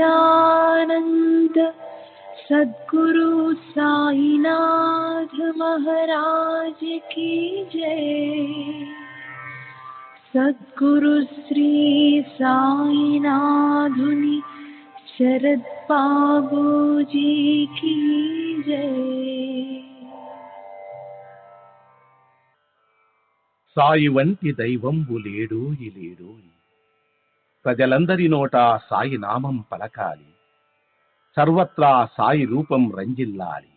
सच्चिदानंद सद्गुरु साईनाथ महाराज की जय। सद्गुरु श्री साईनाथुनि शरद बाबूजी की जय। సాయి వంటి దైవంబు లేడోయి లేడోయి, ప్రజలందరి నోట సాయి నామం పలకాలి, సర్వత్రా సాయి రూపం రంజిల్లాలి,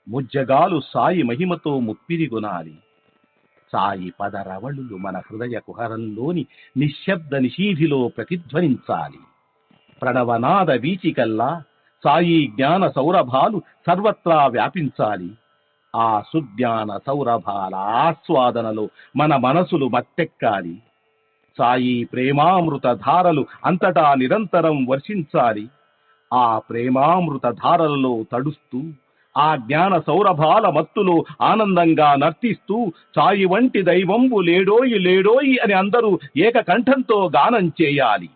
ముజ్జగాలు సాయి మహిమతో ముప్పిరిగొనాలి. సాయి పదరవళులు మన హృదయ కుహరంలోని నిశ్శబ్ద నిశీధిలో ప్రతిధ్వనించాలి. ప్రణవనాద వీచికల్లా సాయి జ్ఞాన సౌరభాలు సర్వత్రా వ్యాపించాలి. ఆ సుజ్ఞాన సౌరభాల ఆస్వాదనలో మన మనసులు మత్తెక్కాలి. సాయి ప్రేమామృత ధారలు అంతటా నిరంతరం వర్షించాలి. ఆ ప్రేమామృత ధారలలో తడుస్తూ, ఆ జ్ఞాన సౌరభాల మత్తులో ఆనందంగా నర్తిస్తూ సాయి వంటి దైవంబు లేడోయి లేడోయి అని అందరూ ఏకకంఠంతో గానం చేయాలి.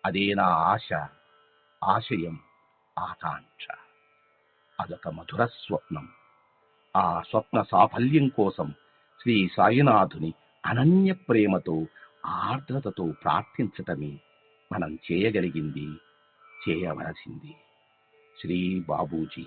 అదే నా ఆశ, ఆశయం, ఆకాంక్ష. అదొక మధుర స్వప్నం. ఆ స్వప్న సాఫల్యం కోసం శ్రీ సాయినాథుని అనన్య ప్రేమతో, ఆర్ద్రతతో ప్రార్థించటమే మనం చేయగలిగింది, చేయవలసింది. శ్రీ బాబూజీ.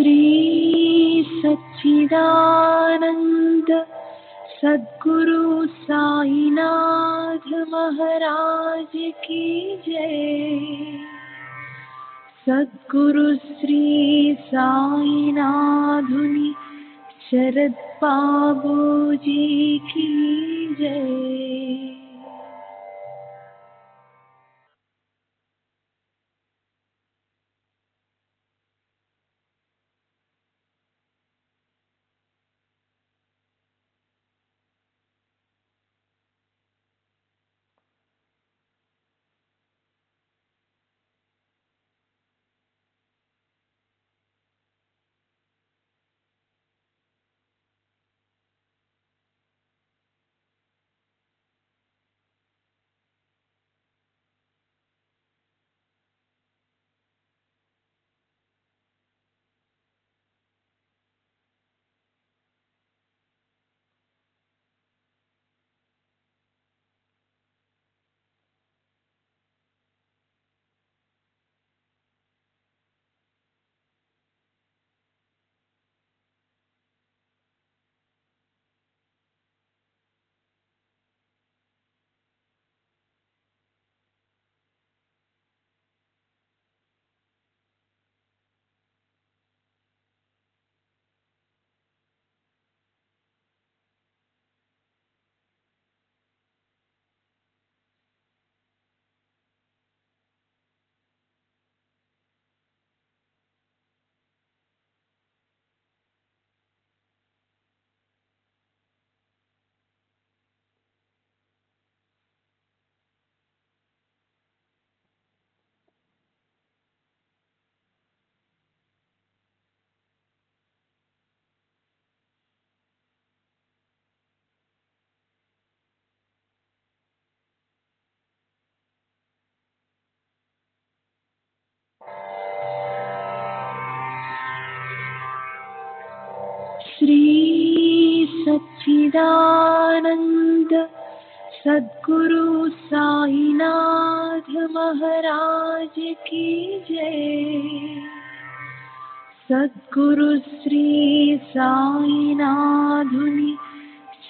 श्री सच्चिदानंद सद्गुरु साईनाथ महाराज की जय। सद्गुरु श्री साईनाथुनि शरद बाबू जी की जय। श्री सच्चिदानंद सद्गुरु साईनाथ महाराज की जय। सद्गुरु श्री साईनाथुनि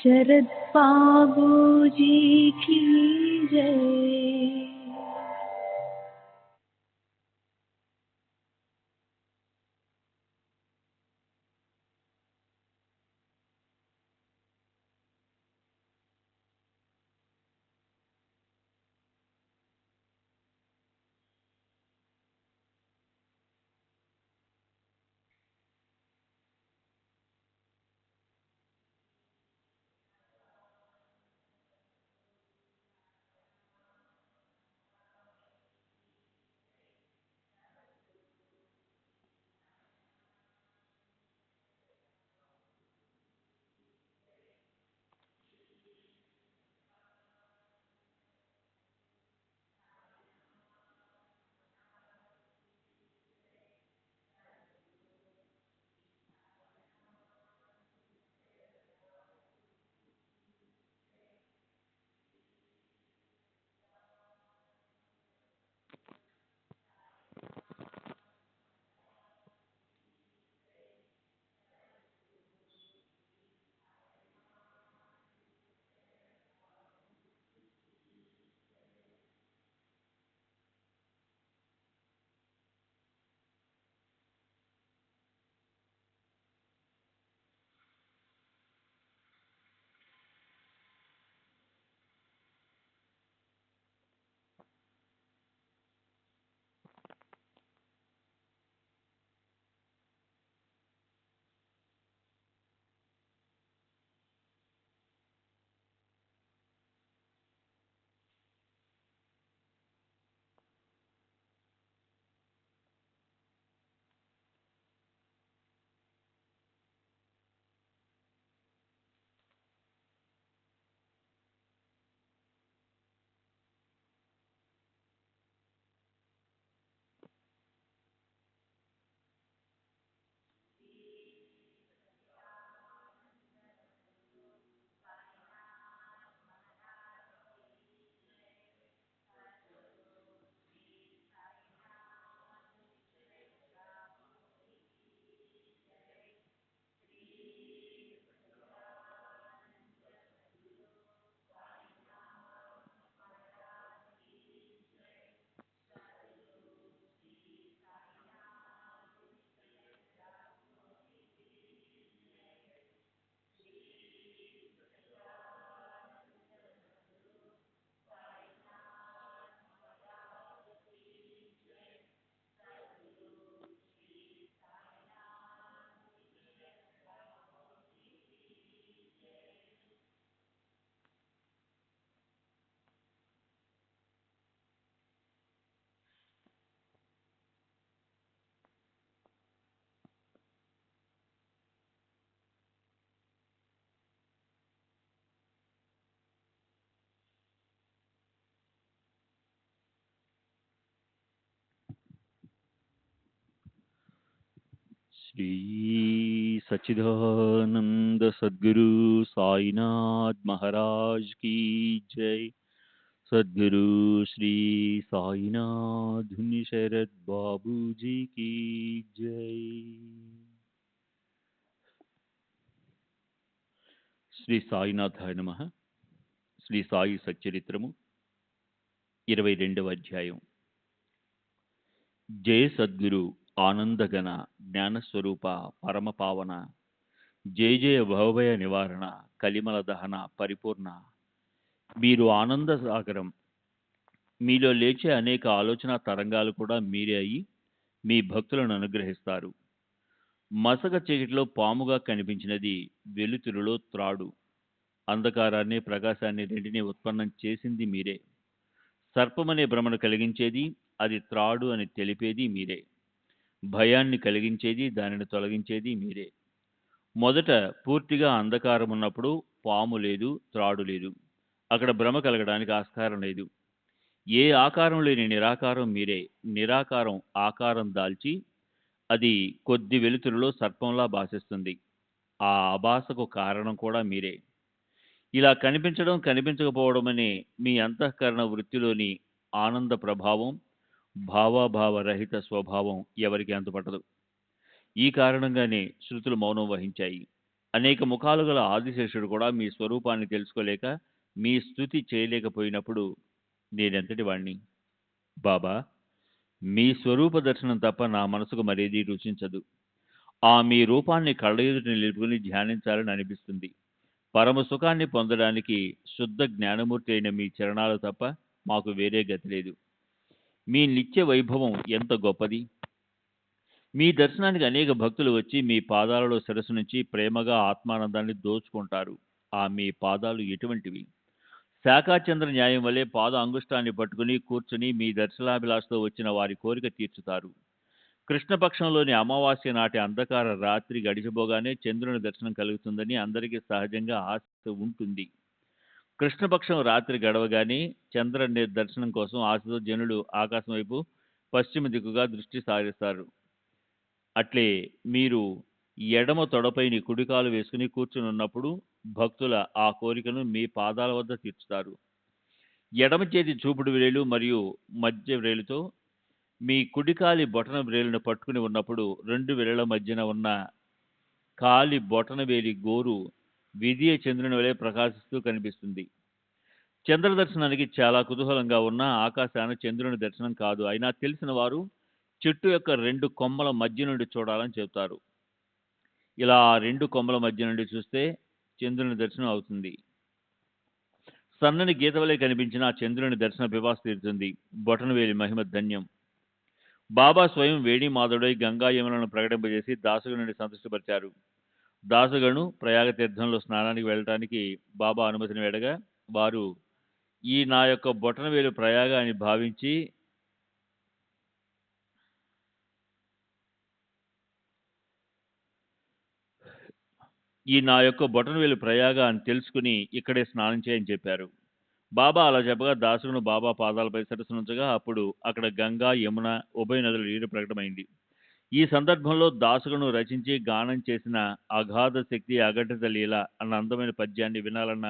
शरद बाबू जी की जय। श्री सच्चिदानंद सद्गुरु साईनाथ महाराज की जय। सद्गुरु श्री साईनाथ धुनी शरद बाबू जी की जय। శ్రీ సాయినాథాయ నమః. శ్రీ సాయి సచ్చరిత్రము 22వ అధ్యాయం. జయ సద్గురు ఆనందగణ జ్ఞానస్వరూప పరమపావన జయ జయ భవభయ నివారణ కలిమల దహన పరిపూర్ణ. మీరు ఆనంద సాగరం. మీలో లేచే అనేక ఆలోచన తరంగాలు కూడా మీరే అయి మీ భక్తులను అనుగ్రహిస్తారు. మసక చీకటిలో పాముగా కనిపించినది వెలుతురులో త్రాడు. అంధకారాన్ని ప్రకాశాన్ని రెంటినీ ఉత్పన్నం చేసింది మీరే. సర్పమనే భ్రమను కలిగించేది, అది త్రాడు అని తెలిపేది మీరే. భయాన్ని కలిగించేది, దానిని తొలగించేది మీరే. మొదట పూర్తిగా అంధకారం ఉన్నప్పుడు పాము లేదు, త్రాడు లేదు. అక్కడ భ్రమ కలగడానికి ఆస్కారం లేదు. ఏ ఆకారం లేని నిరాకారం మీరే. నిరాకారం ఆకారం దాల్చి అది కొద్ది వెలుతురులో సర్పంలా భాసిస్తుంది. ఆ ఆభాసకు కారణం కూడా మీరే. ఇలా కనిపించడం కనిపించకపోవడం అనే మీ అంతఃకరణ వృత్తిలోని ఆనంద ప్రభావం, భావాభావరహిత స్వభావం ఎవరికి అంతుపట్టదు. ఈ కారణంగానే శృతులు మౌనం వహించాయి. అనేక ముఖాలు గల ఆదిశేషుడు కూడా మీ స్వరూపాన్ని తెలుసుకోలేక మీ స్తుతి చేయలేకపోయినప్పుడు నేనెంతటి వాణ్ణి? బాబా, మీ స్వరూప దర్శనం తప్ప నా మనసుకు మరేదీ రుచించదు. ఆ మీ రూపాన్ని కళ్ళ ఎదుట నిలుపుకుని ధ్యానించాలని అనిపిస్తుంది. పరమ సుఖాన్ని పొందడానికి శుద్ధ జ్ఞానమూర్తి అయిన మీ చరణాలు తప్ప మాకు వేరే గతి లేదు. మీ నిత్య వైభవం ఎంత గొప్పది! మీ దర్శనానికి అనేక భక్తులు వచ్చి మీ పాదాలలో శిరస్సు నుంచి ప్రేమగా ఆత్మానందాన్ని దోచుకుంటారు. ఆ మీ పాదాలు ఎటువంటివి! శాఖాచంద్ర న్యాయం వల్లే పాద అంగుష్టాన్ని పట్టుకుని కూర్చుని మీ దర్శనాభిలాషతో వచ్చిన వారి కోరిక తీర్చుతారు. కృష్ణపక్షంలోని అమావాస్య నాటి అంధకార రాత్రి గడిచిపోగానే చంద్రుని దర్శనం కలుగుతుందని అందరికీ సహజంగా ఆశ ఉంటుంది. కృష్ణపక్షం రాత్రి గడవగానే చంద్ర దర్శనం కోసం ఆశతో జనులు ఆకాశం వైపు పశ్చిమ దిక్కుగా దృష్టి సారిస్తారు. అట్లే మీరు ఎడమ తొడపైని కుడికాలు వేసుకుని కూర్చుని ఉన్నప్పుడు భక్తుల ఆ కోరికను మీ పాదాల వద్ద తీర్చుతారు. ఎడమ చేతి చూపుడు వేలు మరియు మధ్య వేలుతో మీ కుడికాలి బొటన వేలును పట్టుకుని ఉన్నప్పుడు రెండు వేళ్ల మధ్యన ఉన్న కాలి బొటన వేలి గోరు విధియ చంద్రుని వలె ప్రకాశిస్తూ కనిపిస్తుంది. చంద్ర దర్శనానికి చాలా కుతూహలంగా ఉన్న ఆకాశాన చంద్రుని దర్శనం కాదు. అయినా తెలిసిన వారు చెట్టు యొక్క రెండు కొమ్మల మధ్య నుండి చూడాలని చెబుతారు. ఇలా ఆ రెండు కొమ్మల మధ్య నుండి చూస్తే చంద్రుని దర్శనం అవుతుంది. సన్నని గీత వలె కనిపించిన ఆ చంద్రుని దర్శన పిపాస తీరుతుంది. బొటనవేలి మహిమ ధన్యం. బాబా స్వయం వేణి మాధవుడై గంగా యములను ప్రకటింపజేసి దాసగణుని సంతృష్టిపరిచారు. దాసగణు ప్రయాగ తీర్థంలో స్నానానికి వెళ్ళటానికి బాబా అనుమతిని వేడగా వారు ఈ నా యొక్క బొటనవేలు ప్రయాగ అని భావించి బొటనవేలు ప్రయాగ అని తెలుసుకుని ఇక్కడే స్నానం చేయని చెప్పారు. బాబా అలా చెప్పగా దాసును బాబా పాదాలపై సరస్సునుంచగా అప్పుడు అక్కడ గంగా యమున ఉభయ నదుల నీరు ప్రకటమైంది. ఈ సందర్భంలో దాసును రచించి గానం చేసిన అగాధ శక్తి అఘటిత లీల అన్న అందమైన పద్యాన్ని వినాలన్న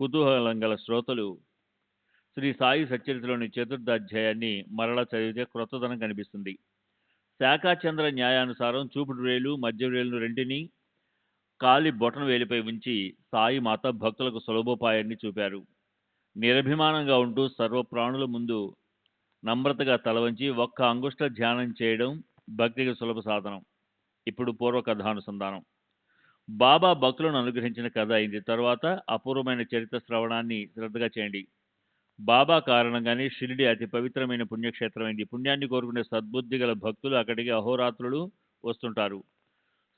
కుతూహలం గల శ్రోతలు శ్రీ సాయి సచ్చరిత్రలోని 4వ అధ్యాయాన్ని మరలా చదివితే క్రొత్తదనం కనిపిస్తుంది. శాఖాచంద్ర న్యాయానుసారం చూపుడు వేలు మధ్య వేలును రెంటిని కాలి బొటన వేలిపై ఉంచి సాయి మాత భక్తులకు సులభోపాయాన్ని చూపారు. నిరభిమానంగా ఉంటూ సర్వప్రాణుల ముందు నమ్రతగా తలవంచి ఒక్క అంగుష్ట ధ్యానం చేయడం భక్తికి సులభ సాధనం. ఇప్పుడు పూర్వ కథానుసంధానం. బాబా భక్తులను అనుగ్రహించిన కథ అయింది. తర్వాత అపూర్వమైన చరిత్ర శ్రవణాన్ని శ్రద్ధగా చేయండి. బాబా కారణంగానే షిరిడి అతి పవిత్రమైన పుణ్యక్షేత్రమైంది. పుణ్యాన్ని కోరుకునే సద్బుద్ధి గల భక్తులు అక్కడికి అహోరాత్రులు వస్తుంటారు.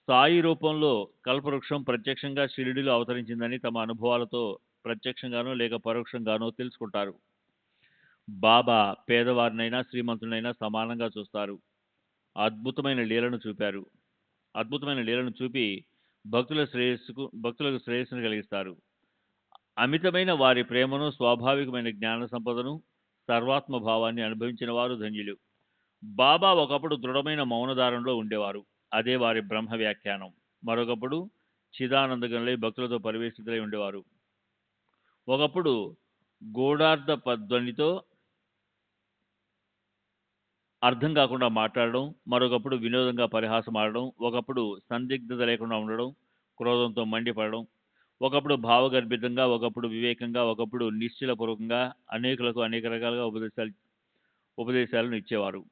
సాయి రూపంలో కల్పవృక్షం ప్రత్యక్షంగా షిరిడిలో అవతరించిందని తమ అనుభవాలతో ప్రత్యక్షంగానో లేక పరోక్షంగానో తెలుసుకుంటారు. బాబా పేదవారినైనా శ్రీమంతులైనా సమానంగా చూస్తారు. అద్భుతమైన లీలను చూపి భక్తులకు శ్రేయస్సును కలిగిస్తారు. అమితమైన వారి ప్రేమను, స్వాభావికమైన జ్ఞాన సంపదను, సర్వాత్మ భావాన్ని అనుభవించిన వారు ధన్యులు. బాబా ఒకప్పుడు దృఢమైన మౌనధారంలో ఉండేవారు. అదే వారి బ్రహ్మ వ్యాఖ్యానం. మరొకప్పుడు చిదానందగంలో భక్తులతో పరివేషితులై ఉండేవారు. ఒకప్పుడు గూఢార్థ ధ్వనితో అర్థం కాకుండా మాట్లాడడం, మరొకప్పుడు వినోదంగా పరిహాసం ఆడడం, ఒకప్పుడు సందిగ్ధత లేకుండా ఉండడం, క్రోధంతో మండిపడడం, ఒకప్పుడు భావగర్భితంగా, ఒకప్పుడు వివేకంగా, ఒకప్పుడు నిశ్చలపూర్వకంగా అనేకులకు అనేక రకాలుగా ఉపదేశాలను ఇచ్చేవారు.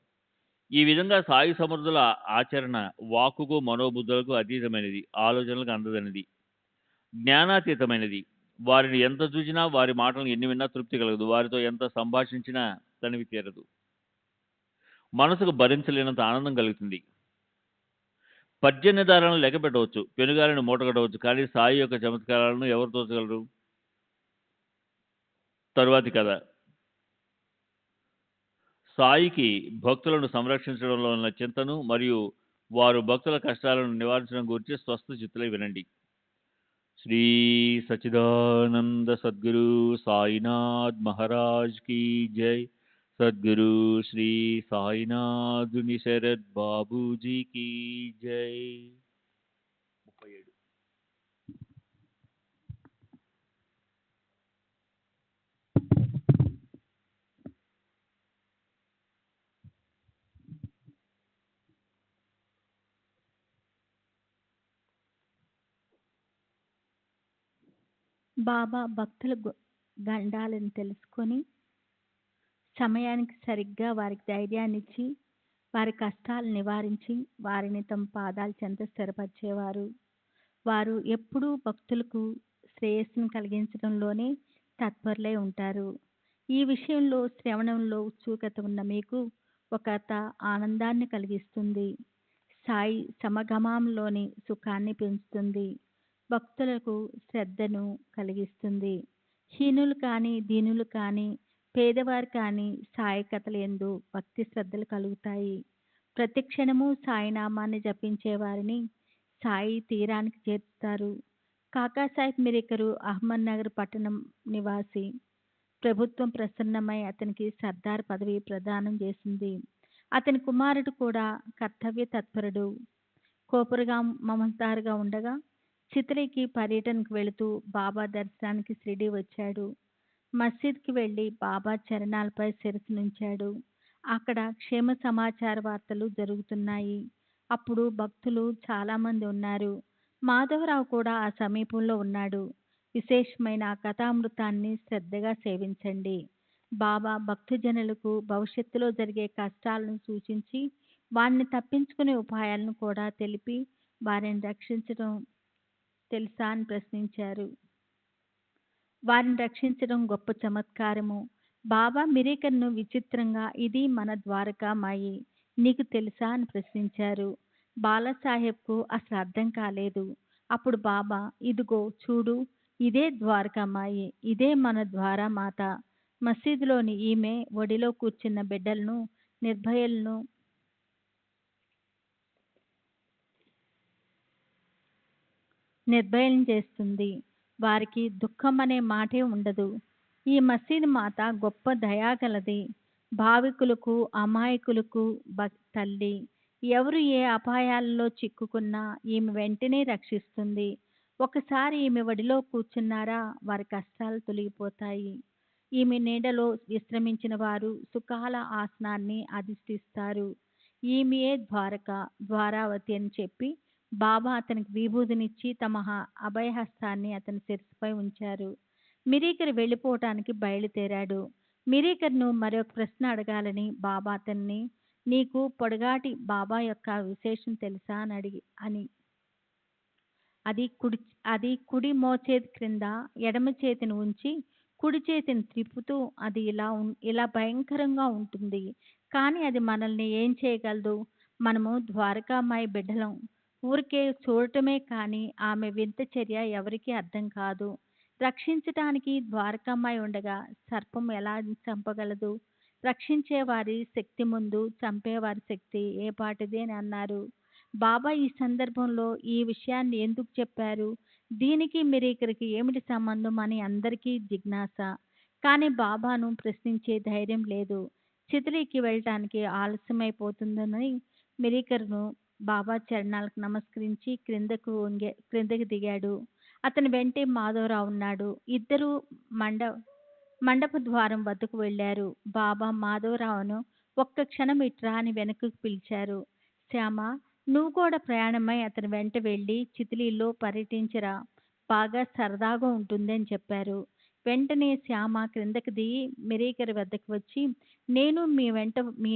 ఈ విధంగా సాయి సమర్థుల ఆచరణ వాక్కుకు మనోబుద్ధులకు అతీతమైనది, ఆలోచనలకు అందదనిది, జ్ఞానాతీతమైనది. వారిని ఎంత చూసినా, వారి మాటలను ఎన్ని విన్నా తృప్తి కలగదు. వారితో ఎంత సంభాషించినా తనివి తీరదు. మనసుకు భరించలేనంత ఆనందం కలుగుతుంది. పర్జన్యధారాలను లెక్క పెట్టవచ్చు, పెనుగాలిని మూటగట్టవచ్చు, కానీ సాయి యొక్క చమత్కారాలను ఎవరు తోచగలరు? తరువాతి కథ. సాయికి భక్తులను సంరక్షించడంలో ఉన్న చింతను మరియు వారు భక్తుల కష్టాలను నివారించడం గురించి స్వస్థ చిత్తులై వినండి. శ్రీ సచిదానంద సద్గురు సాయినాథ్ మహారాజ్ की जय. सद्गुरु श्री साईनाथ शरद बाबू जी की जय. 37. బాబా భక్తుల గండాలను తెలుసుకొని సమయానికి సరిగ్గా వారికి ధైర్యాన్నిచ్చి వారి కష్టాలు నివారించి వారిని తమ పాదాల చెంత స్థిరపరిచేవారు. వారు ఎప్పుడూ భక్తులకు శ్రేయస్సును కలిగించడంలోనే తత్పరులై ఉంటారు. ఈ విషయంలో శ్రవణంలో ఉత్సుకత ఉన్న మీకు ఒక కథ ఆనందాన్ని కలిగిస్తుంది. సాయి సమగమంలోని సుఖాన్ని పెంచుతుంది. భక్తులకు శ్రద్ధను కలిగిస్తుంది. హీనులు కానీ దీనులు కానీ పేదవారు కానీ సాయి కథల యందు భక్తి శ్రద్ధలు కలుగుతాయి. ప్రతి క్షణము సాయినామాన్ని జపించే వారిని సాయి తీరానికి చేర్చుతారు. కాకాసాహెబ్ మిరికరు అహ్మద్ నగర్ పట్టణం నివాసి. ప్రభుత్వం ప్రసన్నమై అతనికి సర్దార్ పదవి ప్రదానం చేసింది. అతని కుమారుడు కూడా కర్తవ్య తత్పరుడు, కోపరుగా మమతారుగా ఉండగా చిత్రికి పర్యటనకు వెళుతూ బాబా దర్శనానికి షిరిడీ వచ్చాడు. మసీద్కి వెళ్ళి బాబా చరణాలపై శిరస్సు నుంచాడు. అక్కడ క్షేమ సమాచార వార్తలు జరుగుతున్నాయి. అప్పుడు భక్తులు చాలామంది ఉన్నారు. మాధవరావు కూడా ఆ సమీపంలో ఉన్నాడు. విశేషమైన ఆ కథామృతాన్ని శ్రద్ధగా సేవించండి. బాబా భక్తజనులకు భవిష్యత్తులో జరిగే కష్టాలను సూచించి వారిని తప్పించుకునే ఉపాయాలను కూడా తెలిపి వారిని రక్షించడం తెలుసా అని ప్రశ్నించారు. వారిని రక్షించడం గొప్ప చమత్కారము. బాబా మిరికర్ను విచిత్రంగా, ఇది మన ద్వారకామాయి, నీకు తెలుసా అని ప్రశ్నించారు. బాలాసాహెబ్కు అసలు అర్థం కాలేదు. అప్పుడు బాబా, ఇదిగో చూడు, ఇదే ద్వారకామాయి, ఇదే మన ద్వారామాత. మసీదులోని ఈమె ఒడిలో కూర్చున్న బిడ్డలను నిర్భయం చేస్తుంది. వారికి దుఃఖం అనే మాటే ఉండదు. ఈ మసీదు మాత గొప్ప దయాగలది. భావికులకు అమాయకులకు తల్లి. ఎవరు ఏ అపాయాలలో చిక్కుకున్నా ఈమె వెంటనే రక్షిస్తుంది. ఒకసారి ఈమె ఒడిలో కూర్చున్నారా వారి కష్టాలు తొలగిపోతాయి. ఈమె నీడలో విశ్రమించిన వారు సుఖాల ఆసనాన్ని అధిష్ఠిస్తారు. ఈమెయే ద్వారావతి అని చెప్పి బాబా అతనికి విభూతినిచ్చి తమ అభయహస్తాన్ని అతని శిరస్సుపై ఉంచారు. మిరీకర్ వెళ్ళిపోవటానికి బయలుదేరాడు. మిరీకర్ను మరొక ప్రశ్న అడగాలని బాబా అతన్ని, నీకు పొడగాటి బాబా యొక్క విశేషం తెలుసా అని అది కుడి మోచేతి క్రింద ఎడమ చేతిని ఉంచి కుడి చేతిని త్రిప్పుతూ అది ఇలా భయంకరంగా ఉంటుంది. కానీ అది మనల్ని ఏం చేయగలదు? మనము ద్వారకామాయి బిడ్డలం. ఊరికే చూడటమే కానీ ఆమె వింత చర్య ఎవరికీ అర్థం కాదు. రక్షించటానికి ద్వారకామాయి ఉండగా సర్పం ఎలా చంపగలదు? రక్షించేవారి శక్తి ముందు చంపేవారి శక్తి ఏ పాటిది అని అన్నారు. బాబా ఈ సందర్భంలో ఈ విషయాన్ని ఎందుకు చెప్పారు? దీనికి మిరీకరికి ఏమిటి సంబంధం అని అందరికీ జిజ్ఞాస. కానీ బాబాను ప్రశ్నించే ధైర్యం లేదు. చిత్రికి వెళ్ళటానికి ఆలస్యమైపోతుందని మిరీకర్ను బాబా చరణాలకు నమస్కరించి క్రిందకి దిగాడు. అతని వెంటే మాధవరావు ఉన్నాడు. ఇద్దరూ మండ మండప ద్వారం వద్దకు వెళ్ళారు. బాబా మాధవరావును ఒక్క క్షణం ఇట్రా అని వెనక్కు పిలిచారు. శ్యామ, నువ్వు కూడా ప్రయాణమై అతని వెంట వెళ్ళి చితిలీలో పర్యటించరా, బాగా సరదాగా ఉంటుంది అని చెప్పారు. వెంటనే శ్యామ క్రిందకి దిగి మిరీకరి వద్దకు వచ్చి, నేను మీ వెంట మీ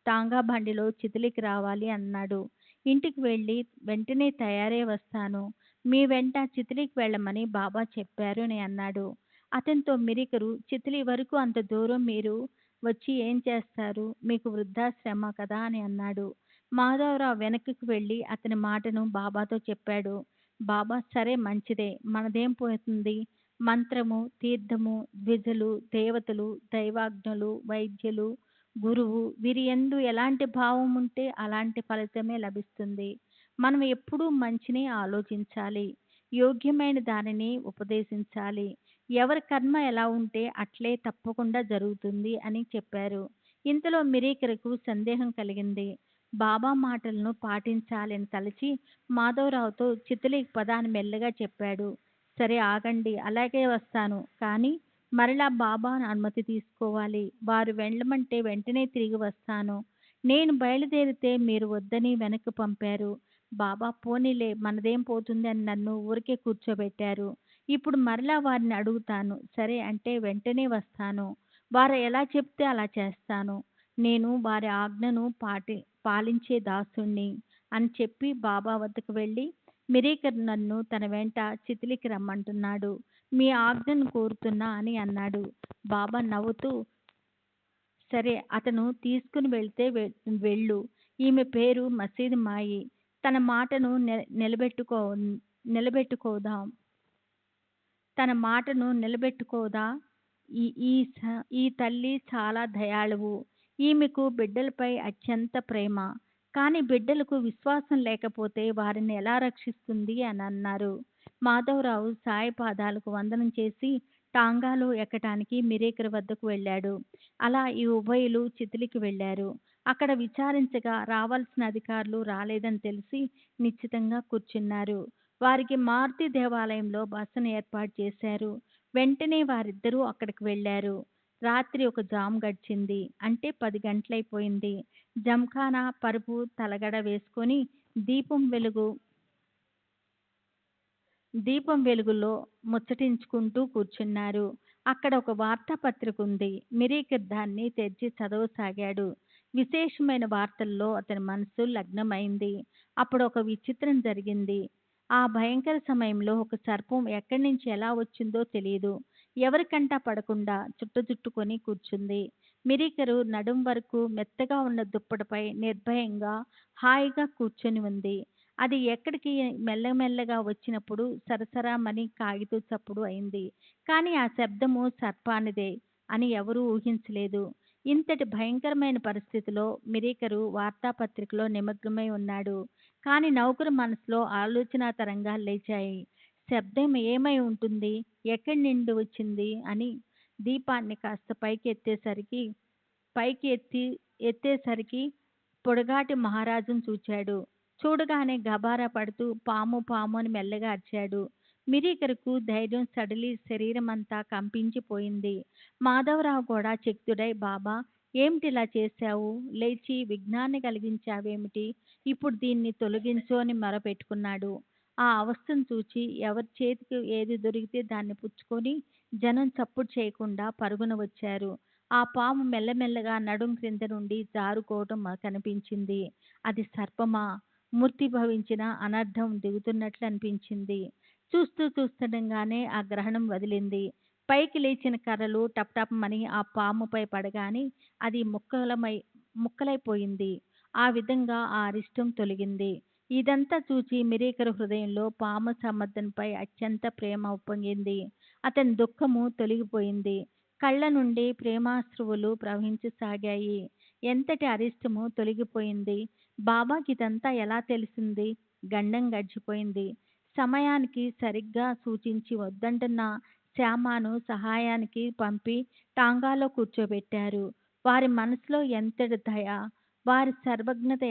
టాంగా బండిలో చితిలికి రావాలి అన్నాడు. ఇంటికి వెళ్ళి వెంటనే తయారై వస్తాను. మీ వెంట చితిలికి వెళ్ళమని బాబా చెప్పారు అని అన్నాడు. అతనితో మిరికరు, చితిలి వరకు అంత దూరం మీరు వచ్చి ఏం చేస్తారు? మీకు వృద్ధాశ్రమ కదా అని అన్నాడు. మాధవరావు వెనక్కి వెళ్ళి అతని మాటను బాబాతో చెప్పాడు. బాబా, సరే మంచిదే, మనదేం పోతుంది? మంత్రము, తీర్థము, ద్విజులు, దేవతలు, దైవాజ్ఞలు, వైద్యులు, గురువు వీరి యందు ఎలాంటి భావం ఉంటే అలాంటి ఫలితమే లభిస్తుంది. మనం ఎప్పుడూ మంచిని ఆలోచించాలి, యోగ్యమైన దానిని ఉపదేశించాలి. ఎవరి కర్మ ఎలా ఉంటే అట్లే తప్పకుండా జరుగుతుంది అని చెప్పారు. ఇంతలో మిరీకరకు సందేహం కలిగింది. బాబా మాటలను పాటించాలని తలచి మాధవరావుతో చితలికి పదాన్ని మెల్లగా చెప్పాడు. సరే ఆగండి, అలాగే వస్తాను, కానీ మరలా బాబా అనుమతి తీసుకోవాలి. వారు వెళ్ళమంటే వెంటనే తిరిగి వస్తాను. నేను బయలుదేరితే మీరు వద్దని వెనక్కి పంపారు. బాబా, పోనీలే మనదేం పోతుంది అని నన్ను ఊరికే కూర్చోబెట్టారు. ఇప్పుడు మరలా వారిని అడుగుతాను. సరే అంటే వెంటనే వస్తాను. వారు ఎలా చెప్తే అలా చేస్తాను. నేను వారి ఆజ్ఞను పాలించే దాసుణ్ణి అని చెప్పి బాబా వద్దకు వెళ్ళి, మిరీకర్ నన్ను తన వెంట చితిలికి రమ్మంటున్నాడు. మీ ఆజ్ఞను కోరుతున్నా అని అన్నాడు. బాబా నవ్వుతూ, సరే అతను తీసుకుని వెళ్తే వెళ్ళు. ఈమె పేరు మసీదు మాయి. తన మాటను నిలబెట్టుకోదాం తన మాటను నిలబెట్టుకోదా? ఈ తల్లి చాలా దయాళువు. ఈమెకు బిడ్డలపై అత్యంత ప్రేమ. కానీ బిడ్డలకు విశ్వాసం లేకపోతే వారిని ఎలా రక్షిస్తుంది అని అన్నారు. మాధవరావు సాయి పాదాలకు వందనం చేసి టాంగాలో ఎక్కటానికి మిరీకర్ వద్దకు వెళ్ళాడు. అలా ఈ ఉభయులు చితిలికి వెళ్ళారు. అక్కడ విచారించగా రావాల్సిన అధికారులు రాలేదని తెలిసి నిశ్చితంగా కూర్చున్నారు. వారికి మారుతి దేవాలయంలో బసను ఏర్పాటు చేశారు. వెంటనే వారిద్దరూ అక్కడికి వెళ్ళారు. రాత్రి ఒక జాము గడిచింది. అంటే 10 గంటలైపోయింది. జంఖానా పరుపు తలగడ వేసుకొని దీపం వెలుగులో ముచ్చటించుకుంటూ కూర్చున్నారు. అక్కడ ఒక వార్తాపత్రిక ఉంది. మిరీకర్ దాన్ని తెరిచి చదవసాగాడు. విశేషమైన వార్తల్లో అతని మనసు లగ్నమైంది. అప్పుడు ఒక విచిత్రం జరిగింది. ఆ భయంకర సమయంలో ఒక సర్పం ఎక్కడి నుంచి ఎలా వచ్చిందో తెలియదు. ఎవరికంటా పడకుండా చుట్టుకొని కూర్చుంది. మిరీకరు నడుం వరకు మెత్తగా ఉన్న దుప్పటిపై నిర్భయంగా హాయిగా కూర్చొని ఉంది. అది ఎక్కడికి మెల్లమెల్లగా వచ్చినప్పుడు సరసరమని కాగితం చప్పుడు అయింది. కానీ ఆ శబ్దము సర్పానిదే అని ఎవరూ ఊహించలేదు. ఇంతటి భయంకరమైన పరిస్థితిలో మిరీకరు వార్తాపత్రికలో నిమగ్నమై ఉన్నాడు. కానీ నౌకరు మనసులో ఆలోచనా తరంగాలు లేచాయి. శబ్దం ఏమై ఉంటుంది, ఎక్కడి నుండి వచ్చింది అని. దీపాన్ని కాస్త ఎత్తేసరికి పొడగాటి మహారాజును చూచాడు. చూడగానే గబారా పడుతూ పాము పాము అని మెల్లగా అరిచాడు. మిరీకరుకు ధైర్యం సడలి శరీరమంతా కంపించిపోయింది. మాధవరావు కూడా చకితుడై, బాబా, ఏమిటిలా చేశావు? లేచి విఘ్నాన్ని కలిగించావేమిటి? ఇప్పుడు దీన్ని తొలగించు అని మొరపెట్టుకున్నాడు. ఆ అవస్థను చూచి ఎవరి చేతికి ఏది దొరికితే దాన్ని పుచ్చుకొని జనం చప్పుడు చేయకుండా పరుగున వచ్చారు. ఆ పాము మెల్లమెల్లగా నడుం క్రింద నుండి జారుకోవటం కనిపించింది. అది సర్పమా? మూర్తి భవించిన అనర్థం దిగుతున్నట్లు అనిపించింది. చూస్తుండగానే ఆ గ్రహణం వదిలింది. పైకి లేచిన కర్రలు టప్టపమని ఆ పాముపై పడగానే అది ముక్కలైపోయింది. ఆ విధంగా ఆ అరిష్టం తొలగింది. ఇదంతా చూచి మిరీకరు హృదయంలో పాము సమర్థనపై అత్యంత ప్రేమ ఉప్పొంగింది. అతని దుఃఖము తొలగిపోయింది. కళ్ళ నుండి ప్రేమాశ్రువులు ప్రవహించసాగాయి. ఎంతటి అరిష్టము తొలగిపోయింది. బాబాకి ఇదంతా ఎలా తెలిసింది? గండం గడిచిపోయింది. సమయానికి సరిగ్గా సూచించి వద్దంటున్న శ్యామను సహాయానికి పంపి టాంగాలో కూర్చోబెట్టారు. వారి మనసులో ఎంతటి దయ, వారి సర్వజ్ఞత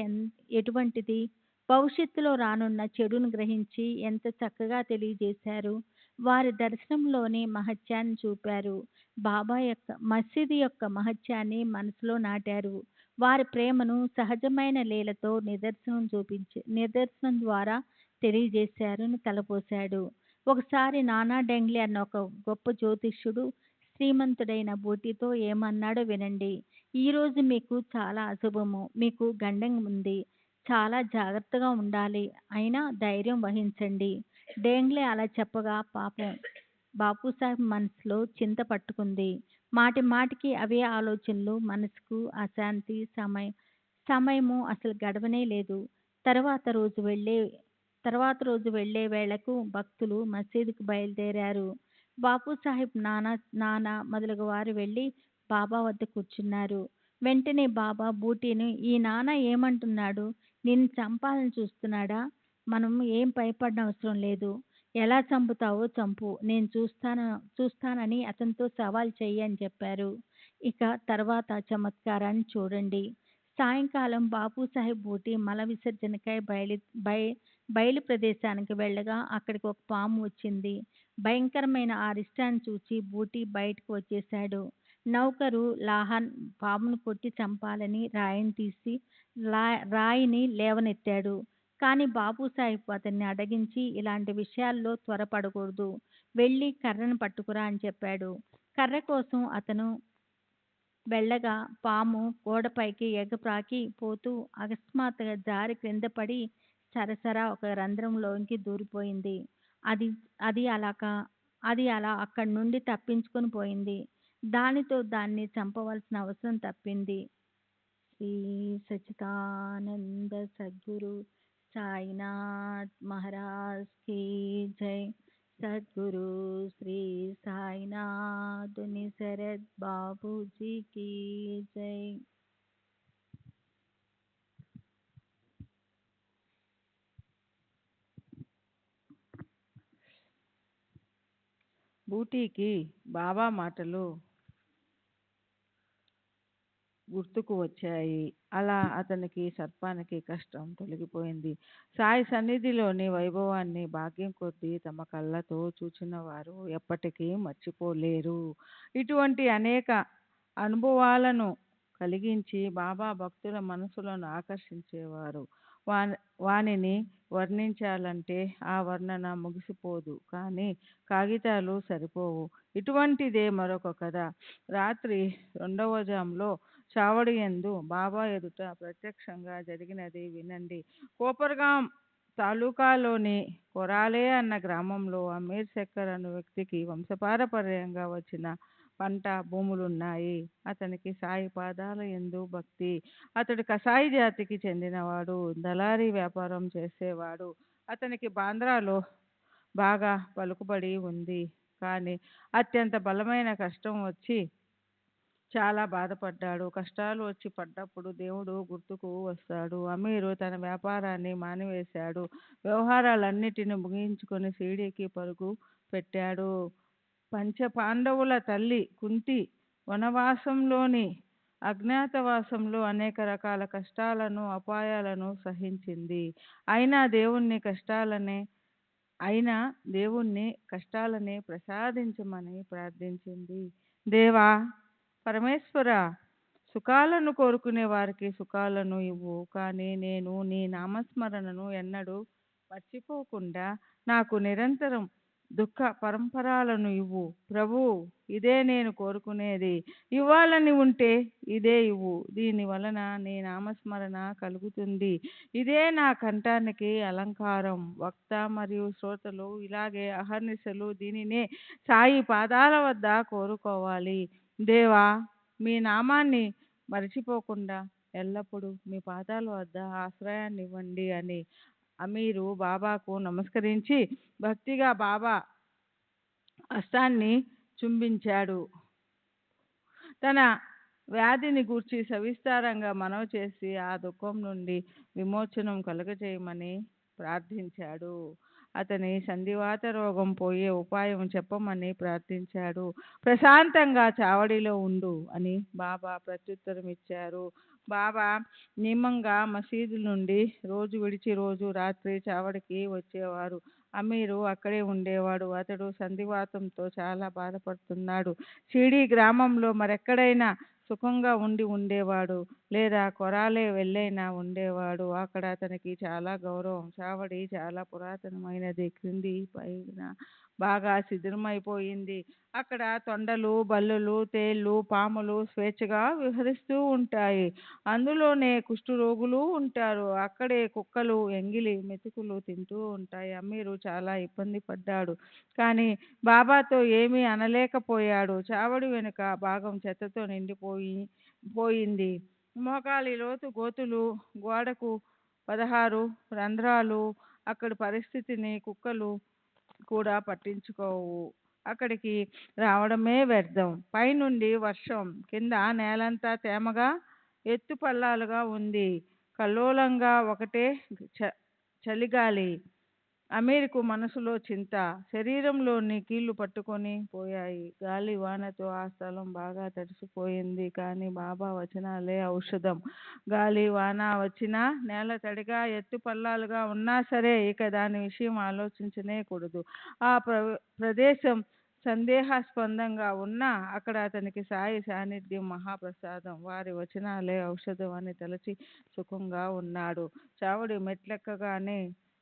ఎటువంటిది! భవిష్యత్తులో రానున్న చెడును గ్రహించి ఎంత చక్కగా తెలియజేశారు. వారి దర్శనంలోని మహత్యాన్ని చూపారు. బాబా యొక్క మసీదు యొక్క మహత్యాన్ని మనసులో నాటారు. వారి ప్రేమను సహజమైన లీలతో నిదర్శనం ద్వారా తెలియజేశారని తలపోశాడు. ఒకసారి నానా డెంగ్లీ అన్న ఒక గొప్ప జ్యోతిష్యుడు శ్రీమంతుడైన బూటీతో ఏమన్నాడో వినండి. ఈరోజు మీకు చాలా అశుభము. మీకు గండం ఉంది. చాలా జాగ్రత్తగా ఉండాలి. అయినా ధైర్యం వహించండి. డేంగ్లే అలా చెప్పగా పాపం బాపూసాహెబ్ మనసులో చింత పట్టుకుంది. మాటి మాటికి అవే ఆలోచనలు. మనసుకు అశాంతి. సమయము అసలు గడవనే లేదు. తర్వాత రోజు వెళ్ళే వేళకు భక్తులు మసీదుకు బయలుదేరారు. బాపూసాహెబ్, నానా మొదలగు వారు వెళ్ళి బాబా వద్ద కూర్చున్నారు. వెంటనే బాబా బూటీని, ఈ నాన్న ఏమంటున్నాడు? నిన్ను చంపాలని చూస్తున్నాడా? మనం ఏం భయపడనవసరం లేదు. ఎలా చంపుతావో చంపు. నేను చూస్తానని అతనితో సవాల్ చెయ్యి అని చెప్పారు. ఇక తర్వాత చమత్కారాన్ని చూడండి. సాయంకాలం బాపూసాహెబ్ బూటీ మల విసర్జనకై బయలు ప్రదేశానికి వెళ్ళగా అక్కడికి ఒక పాము వచ్చింది. భయంకరమైన ఆ అరిష్టాన్ని చూచి బూటీ బయటకు వచ్చేశాడు. నౌకరు లాహన్ పామును కొట్టి చంపాలని రాయిని లేవనెత్తాడు. కానీ బాపూసాహెబ్ అతన్ని అడగించి, ఇలాంటి విషయాల్లో త్వరపడకూడదు. వెళ్ళి కర్రను పట్టుకురా అని చెప్పాడు. కర్ర కోసం అతను వెళ్ళగా పాము గోడపైకి ఎగప్రాకి పోతూ అకస్మాత్తుగా జారి క్రింద పడి సరసరా ఒక రంధ్రంలోకి దూరిపోయింది. అది అలా అక్కడి నుండి తప్పించుకొని పోయింది. దానితో దాన్ని చంపవలసిన అవసరం తప్పింది. శ్రీ సచ్చిదానంద సద్గురు సాయినాథ్ మహారాజ్ की जय. सद्गुरु श्री साईनाथ निसरद बाबू जी की जय. బూటీకి బాబా మాటలు గుర్తుకు వచ్చాయి. అలా అతనికి సర్పానికి కష్టం తొలగిపోయింది. సాయి సన్నిధిలోని వైభవాన్ని భాగ్యం కొద్దీ తమ కళ్ళతో చూచిన వారు ఎప్పటికీ మర్చిపోలేరు. ఇటువంటి అనేక అనుభవాలను కలిగించి బాబా భక్తుల మనసులను ఆకర్షించేవారు. వానిని వర్ణించాలంటే ఆ వర్ణన ముగిసిపోదు. కానీ కాగితాలు సరిపోవు. ఇటువంటిదే మరొక కథ. రాత్రి 2వ జాములో చావడి యందు బాబా ఎదుట ప్రత్యక్షంగా జరిగినది వినండి. కోపర్గాం తాలూకాలోని కొరాలే అన్న గ్రామంలో అమీర్ శక్కర్ అను వ్యక్తికి వంశపారపర్యంగా వచ్చిన పంట భూములున్నాయి. అతనికి సాయి పాదాల యందు భక్తి. అతడు కసాయి జాతికి చెందినవాడు. దళారీ వ్యాపారం చేసేవాడు. అతనికి బాంద్రాలో బాగా పలుకుబడి ఉంది. కానీ అత్యంత బలమైన కష్టం వచ్చి చాలా బాధపడ్డాడు. కష్టాలు వచ్చి పడ్డప్పుడు దేవుడు గుర్తుకు వస్తాడు. అమీరు తన వ్యాపారాన్ని మానివేశాడు. వ్యవహారాలన్నిటిని ముగించుకొని షిరిడీకి పరుగు పెట్టాడు. పంచపాండవుల తల్లి కుంతి వనవాసంలోని అజ్ఞాతవాసంలో అనేక రకాల కష్టాలను అపాయాలను సహించింది. అయినా దేవుణ్ణి కష్టాలనే ప్రసాదించమని ప్రార్థించింది. దేవా పరమేశ్వర, సుఖాలను కోరుకునే వారికి సుఖాలను ఇవ్వు. కానీ నేను నీ నామస్మరణను ఎన్నడూ మర్చిపోకుండా నాకు నిరంతరం దుఃఖ పరంపరాలను ఇవ్వు. ప్రభు, ఇదే నేను కోరుకునేది. ఇవ్వాలని ఉంటే ఇదే ఇవ్వు. దీని వలన నీ నామస్మరణ కలుగుతుంది. ఇదే నా కంఠానికి అలంకారం. వక్త మరియు శ్రోతలు ఇలాగే అహర్నిశలు దీనినే సాయి పాదాల వద్ద కోరుకోవాలి. దేవా, మీ నామాన్ని మరచిపోకుండా ఎల్లప్పుడూ మీ పాదాల వద్ద ఆశ్రయాన్ని ఇవ్వండి అని అమీరు బాబాకు నమస్కరించి భక్తిగా బాబా హస్తాన్ని చుంబించాడు. తన వ్యాధిని గూర్చి సవిస్తారంగా మనవి చేసి ఆ దుఃఖం నుండి విమోచనం కలుగజేయమని ప్రార్థించాడు. అతని సంధివాత రోగం పోయే ఉపాయం చెప్పమని ప్రార్థించాడు. ప్రశాంతంగా చావడిలో ఉండు అని బాబా ప్రత్యుత్తరం ఇచ్చారు. బాబా నియమంగా మసీదు నుండి రోజు విడిచి రోజు రాత్రి చావడికి వచ్చేవారు. అమీరు అక్కడే ఉండేవాడు. అతడు సంధివాతంతో చాలా బాధపడుతున్నాడు. షిరిడీ గ్రామంలో మరెక్కడైనా సుఖంగా ఉండేవాడు, లేదా కొరాలే వెళ్ళైనా ఉండేవాడు. అక్కడ అతనికి చాలా గౌరవం. చావడి చాలా పురాతనమైనది, క్రింది పైన బాగా శిథిలమైపోయింది. అక్కడ తొండలు, బల్లులు, తేళ్ళు, పాములు స్వేచ్ఛగా విహరిస్తూ ఉంటాయి. అందులోనే కుష్ఠరోగులు ఉంటారు. అక్కడే కుక్కలు ఎంగిలి మెతుకులు తింటూ ఉంటాయి. అమీరు చాలా ఇబ్బంది పడ్డాడు, కానీ బాబాతో ఏమీ అనలేకపోయాడు. చావడి వెనుక భాగం చెత్తతో పోయింది. మోకాలి లోతు గోతులు, గోడకు 16 రంధ్రాలు. అక్కడి పరిస్థితిని కుక్కలు కూడా పట్టించుకోవు. అక్కడికి రావడమే వ్యర్థం. పైనుండి వర్షం, కింద నేలంతా తేమగా ఎత్తుపల్లాలుగా ఉంది. కల్లోలంగా ఒకటే చలిగాలి. అమీర్కు మనసులో చింత, శరీరంలోని కీళ్లు పట్టుకొని పోయాయి. గాలి వానతో ఆ స్థలం బాగా తడిసిపోయింది. కానీ బాబా వచనాలే ఔషధం. గాలి వాన వచ్చినా, నేల తడిగా ఎత్తుపల్లాలుగా ఉన్నా సరే ఇక దాని విషయం ఆలోచించనే కూడదు. ఆ ప్రదేశం సందేహాస్పదంగా ఉన్నా అక్కడ అతనికి సాయి సాన్నిధ్యం మహాప్రసాదం. వారి వచనాలే ఔషధం అని తలచి సుఖంగా ఉన్నాడు. చావడి మెట్లెక్కగానే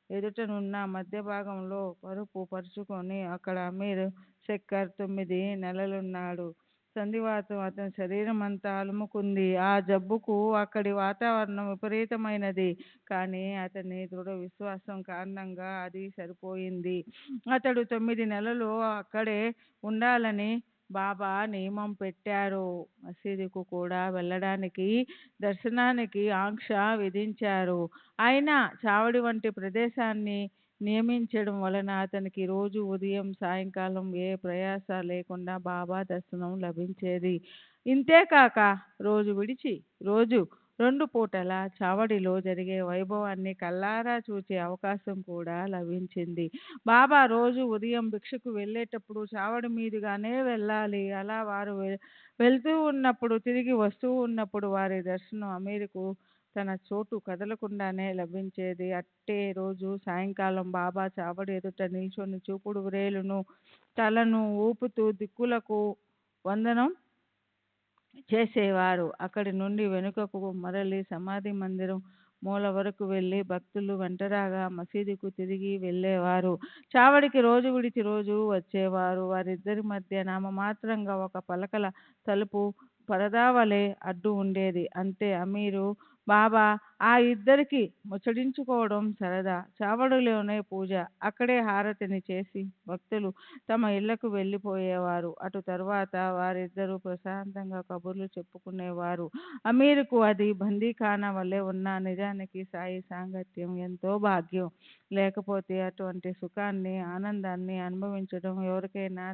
ఎదుటనున్న మధ్య భాగంలో పరుపు పరుచుకొని అక్కడ అమీర్ శక్కర్ 9 నెలలున్నాడు. సంధివాతం అతని శరీరం అంతా అలుముకుంది. ఆ జబ్బుకు అక్కడి వాతావరణం విపరీతమైనది, కానీ అతని దృఢ విశ్వాసం కారణంగా అది సరిపోయింది. అతడు 9 నెలలు అక్కడే ఉండాలని బాబా నియమం పెట్టారు. మసీదుకు కూడా వెళ్ళడానికి, దర్శనానికి ఆంక్ష విధించారు. అయినా చావడి వంటి ప్రదేశాన్ని నియమించడం వలన అతనికి రోజు ఉదయం సాయంకాలం ఏ ప్రయాస లేకుండా బాబా దర్శనం లభించేది. ఇంతేకాక రోజు విడిచి రోజు 2 పూటల చావడిలో జరిగే వైభవాన్ని కల్లారా చూసే అవకాశం కూడా లభించింది. బాబా రోజు ఉదయం భిక్షకు వెళ్ళేటప్పుడు చావడి మీదుగానే వెళ్ళాలి. అలా వారు వెళ్తూ ఉన్నప్పుడు, తిరిగి వస్తూ ఉన్నప్పుడు వారి దర్శనం అమీర్కు తన చోటు కదలకుండానే లభించేది. అట్టే రోజు సాయంకాలం బాబా చావడి ఎదుట నిల్చొని చూపుడు వ్రేలును తలను ఊపుతూ దిక్కులకు వందనం చేసేవారు. అక్కడి నుండి వెనుకకు మరలి సమాధి మందిరం మూల వరకు వెళ్ళి భక్తులు వెంటరాగా మసీదుకు తిరిగి వెళ్ళేవారు. చావడికి రోజు విడిచి రోజు వచ్చేవారు. వారిద్దరి మధ్య నామమాత్రంగా ఒక పలకల తలుపు పరదా వలె అడ్డు ఉండేది, అంతే. అమీరు బాబా ఆ ఇద్దరికి ముచ్చడించుకోవడం సరదా. చావడిలోనే పూజ, అక్కడే హారతిని చేసి భక్తులు తమ ఇళ్లకు వెళ్ళిపోయేవారు. అటు తర్వాత వారిద్దరూ ప్రశాంతంగా కబుర్లు చెప్పుకునేవారు. అమీర్కు అది బందీఖానా వలె ఉన్న నిజానికి సాయి సాంగత్యం ఎంతో భాగ్యం. లేకపోతే అటువంటి సుఖాన్ని, ఆనందాన్ని అనుభవించడం ఎవరికైనా